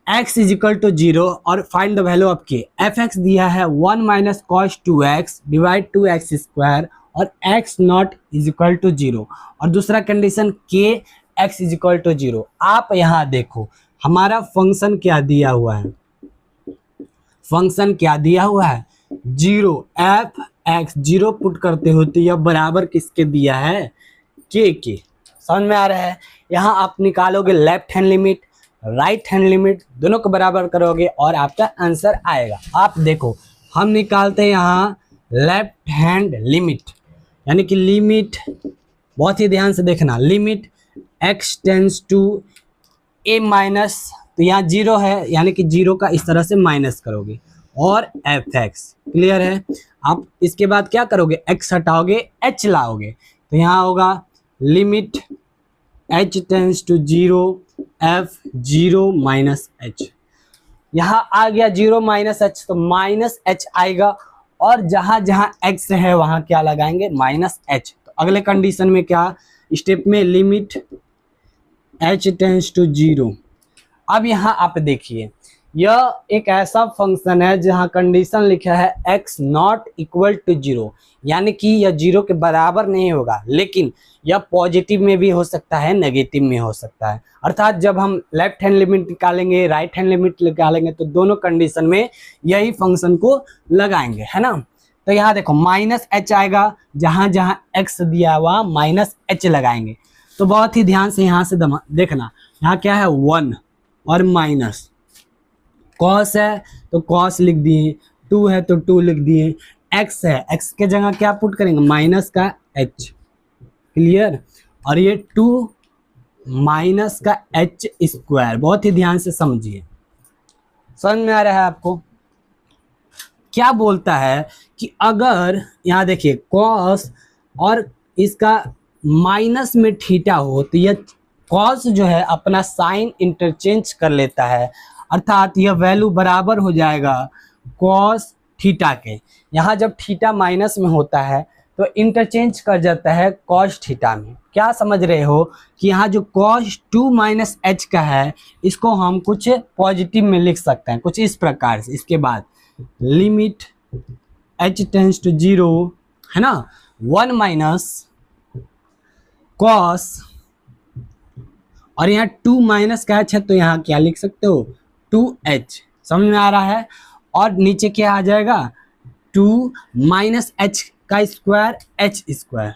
x is equal to 0 और find the value of k। f(x) दिया है 1 minus cos 2x divide 2x square और x not is equal to 0, और दूसरा condition k x is equal to 0। आप यहाँ देखो हमारा फंक्शन क्या दिया हुआ है, फंक्शन क्या दिया हुआ है, zero, F x zero put करते हो तो यह बराबर किसके दिया है, के। समझ में आ रहा है। यहाँ आप निकालोगे left hand limit, right hand limit, दोनों को बराबर करोगे और आपका आंसर आएगा। आप देखो हम निकालते हैं यहाँ लेफ्ट हैंड लिमिट, यानी कि लिमिट, बहुत ही ध्यान से देखना, limit x tends to a minus, तो यहाँ जीरो है यानी कि जीरो का इस तरह से माइनस करोगे और एफ एक्स। क्लियर है। आप इसके बाद क्या करोगे, x हटाओगे h लाओगे, तो यहाँ होगा limit h tends to zero F zero minus h। यहाँ आ गया जीरो माइनस h, तो माइनस h आएगा और जहां जहां x है वहां क्या लगाएंगे, माइनस h। तो अगले कंडीशन में क्या स्टेप में, limit h tends to zero. अब यहाँ आप देखिए यह एक ऐसा फंक्शन है जहाँ कंडीशन लिखा है x not equal to zero, यानी कि यह जीरो के बराबर नहीं होगा, लेकिन यह पॉजिटिव में भी हो सकता है, नेगेटिव में हो सकता है। अर्थात जब हम लेफ्ट हैंड लिमिट निकालेंगे, राइट हैंड लिमिट निकालेंगे, तो दोनों कंडीशन में यही फंक्शन को लगाएंगे, है ना। तो यहाँ देखो माइनस एच आएगा, जहां जहां x दिया हुआ माइनस एच लगाएंगे। तो बहुत ही ध्यान से यहाँ से देखना, यहाँ क्या है, 1 और माइनस, कॉस है तो कॉस लिख दिए, 2 है तो 2 लिख दिए, x है, x के जगह क्या पुट करेंगे, माइनस का h। क्लियर। और ये 2 माइनस का h स्क्वायर, बहुत ही ध्यान से समझिए। समझ में आ रहा है आपको। क्या बोलता है कि अगर यहाँ देखिए कॉस और इसका माइनस में थीटा हो, तो यह कॉस जो है अपना साइन इंटरचेंज कर लेता है, अर्थात यह वैल्यू बराबर हो जाएगा कॉस थीटा के। यहाँ जब थीटा माइनस में होता है तो इंटरचेंज कर जाता है कॉस थीटा में। क्या समझ रहे हो कि यहाँ जो कॉस 2 माइनस एच का है, इसको हम कुछ पॉजिटिव में लिख सकते हैं कुछ इस प्रकार से। इसके बाद limit h tends to zero, है ना, 1 माइनस कॉस, और यहाँ 2 माइनस का h है तो यहाँ क्या लिख सकते हो, 2h। समझ में आ रहा है। और नीचे क्या आ जाएगा, 2 माइनस h का स्क्वायर h स्क्वायर।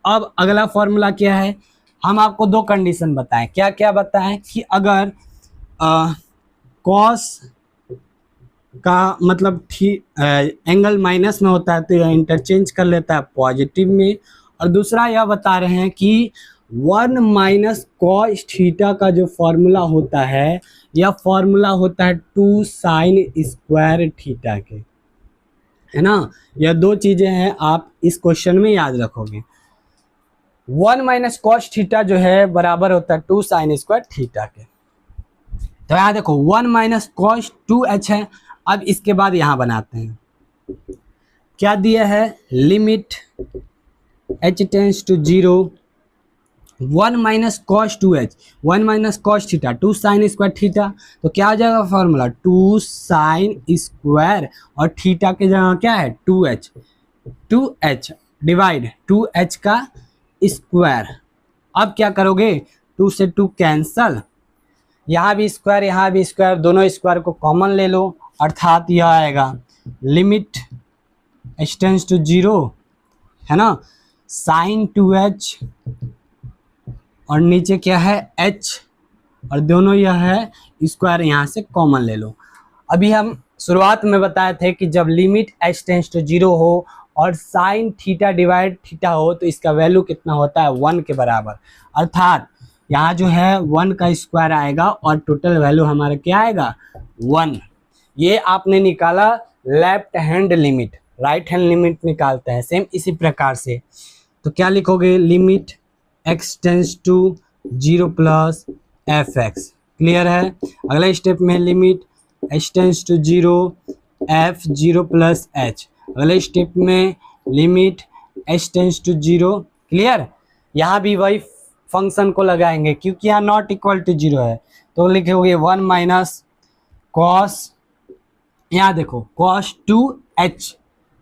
अब अगला फॉर्मूला क्या है, हम आपको दो कंडीशन बताएं। क्या क्या बताएं कि अगर कॉस का मतलब एंगल माइनस में होता है तो यह इंटरचेंज कर लेता है पॉजिटिव में। और दूसरा यह बता रहे हैं कि 1 माइनस कॉस थीटा का जो फॉर्मूला होता है, यह फॉर्मूला होता है 2 साइन स्क्वायर थीटा के, है ना। यह दो चीजें हैं, आप इस क्वेश्चन में याद रखोगे। 1 माइनस कॉस थीटा जो है बराबर होता है 2 साइन स्क्वायर थीटा के। तो यहाँ देखो 1 माइनस कॉस 2h है। अब इसके बाद यहाँ बनाते हैं, क्या दिया है, limit h tends to zero, 1 minus cos 2h, 1 minus cos theta, 2 sine square theta. तो क्या हो जाएगा फॉर्मूला, 2 साइन स्क्वायर और थीटा के जगह क्या है, 2h, 2h डिवाइड 2h का स्क्वायर। अब क्या करोगे, 2 से 2 कैंसल, यहाँ भी स्क्वायर यहाँ भी स्क्वायर, दोनों स्क्वायर को कॉमन ले लो, अर्थात यह आएगा limit h tends to zero, है ना, साइन 2h और नीचे क्या है h, और दोनों यह है स्क्वायर, यहाँ से कॉमन ले लो। अभी हम शुरुआत में बताए थे कि जब limit h tends to zero हो और साइन थीटा डिवाइड थीटा हो तो इसका वैल्यू कितना होता है, 1 के बराबर। अर्थात यहाँ जो है 1 का स्क्वायर आएगा और टोटल वैल्यू हमारा क्या आएगा, 1। ये आपने निकाला left hand limit. Right hand limit निकालते हैं सेम इसी प्रकार से। तो क्या लिखोगे, limit x tends to zero plus F x. Clear है। अगला स्टेप में limit h tends to zero F zero plus h। अगले स्टेप में limit h tends to zero. Clear. यहाँ भी वही फंक्शन को लगाएंगे क्योंकि यहाँ नॉट इक्वल टू जीरो है, तो लिखोगे 1 माइनस कॉस, यहाँ देखो कॉस 2h,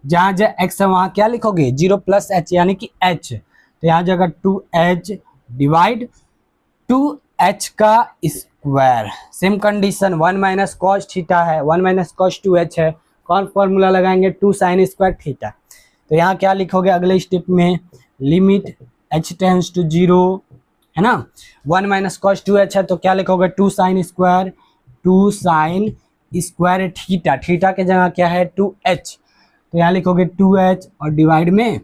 जहाँ जहाँ x है वहाँ क्या लिखोगे, 0 प्लस h यानी कि h, तो यहाँ जगह 2h डिवाइड 2h का square. Same condition 1 minus cos theta है, 1 माइनस कॉस 2h है, कौन फॉर्मूला लगाएंगे, 2 sin स्क्वायर थीटा। तो यहाँ क्या लिखोगे अगले स्टेप में, लिमिट h टेंड्स टू 0 है ना, 1 माइनस कॉस 2h है, तो क्या लिखोगे 2 sin square, 2 sin square theta, theta के जगह क्या है 2h, तो यहाँ लिखोगे 2h और डिवाइड में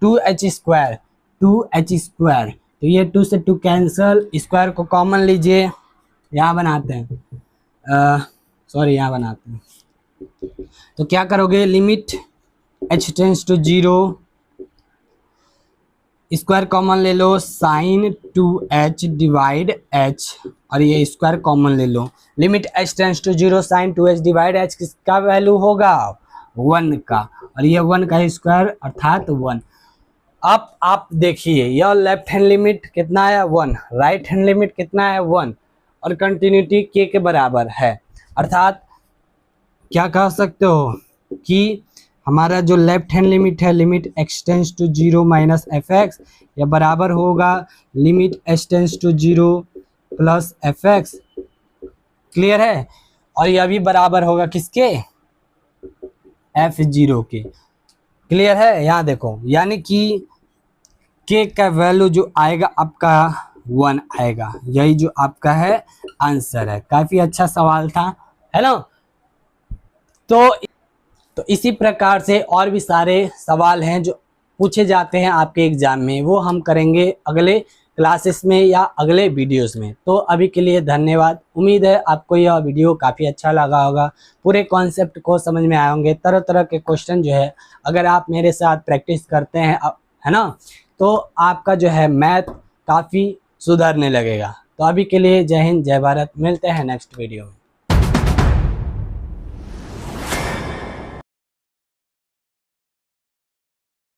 2h स्क्वायर, 2h स्क्वायर, तो ये 2 से 2 कैंसल, स्क्वायर को कॉमन लीजिए, यहाँ बनाते हैं, सॉरी यहाँ बनाते हैं, तो क्या करोगे limit h tends to 0, square common ले लो, साइन 2h डिवाइड h, और ये स्क्वायर कॉमन ले लो, limit h tends to 0 sine 2h divide h किसका वैल्यू होगा 1 का, और ये 1 का स्क्वायर अर्थात 1। अब आप देखिए यह लेफ्ट हैंड लिमिट कितना है 1, राइट हैंड लिमिट कितना है 1, और कंटिन्यूटी k के बराबर है, अर्थात क्या कह सकते हो कि हमारा जो लेफ्ट हैंड लिमिट है, limit x tends to 0 minus F X, यह बराबर होगा limit h tends to 0 plus F x, clear है, और यह भी बराबर होगा किसके f0 के, क्लियर है। यहाँ देखो यानी कि k का वैल्यू जो आएगा आपका 1 आएगा, यही जो आपका है आंसर है। काफी अच्छा सवाल था, है ना। तो इसी प्रकार से और भी सारे सवाल हैं जो पूछे जाते हैं आपके एग्जाम में, वो हम करेंगे अगले क्लासेस में या अगले वीडियोस में। तो अभी के लिए धन्यवाद। उम्मीद है आपको यह वीडियो काफ़ी अच्छा लगा होगा, पूरे कॉन्सेप्ट को समझ में आए होंगे। तरह तरह के क्वेश्चन जो है अगर आप मेरे साथ प्रैक्टिस करते हैं, है ना, तो आपका जो है मैथ काफ़ी सुधरने लगेगा। तो अभी के लिए जय हिंद, जय भारत, मिलते हैं नेक्स्ट वीडियो में।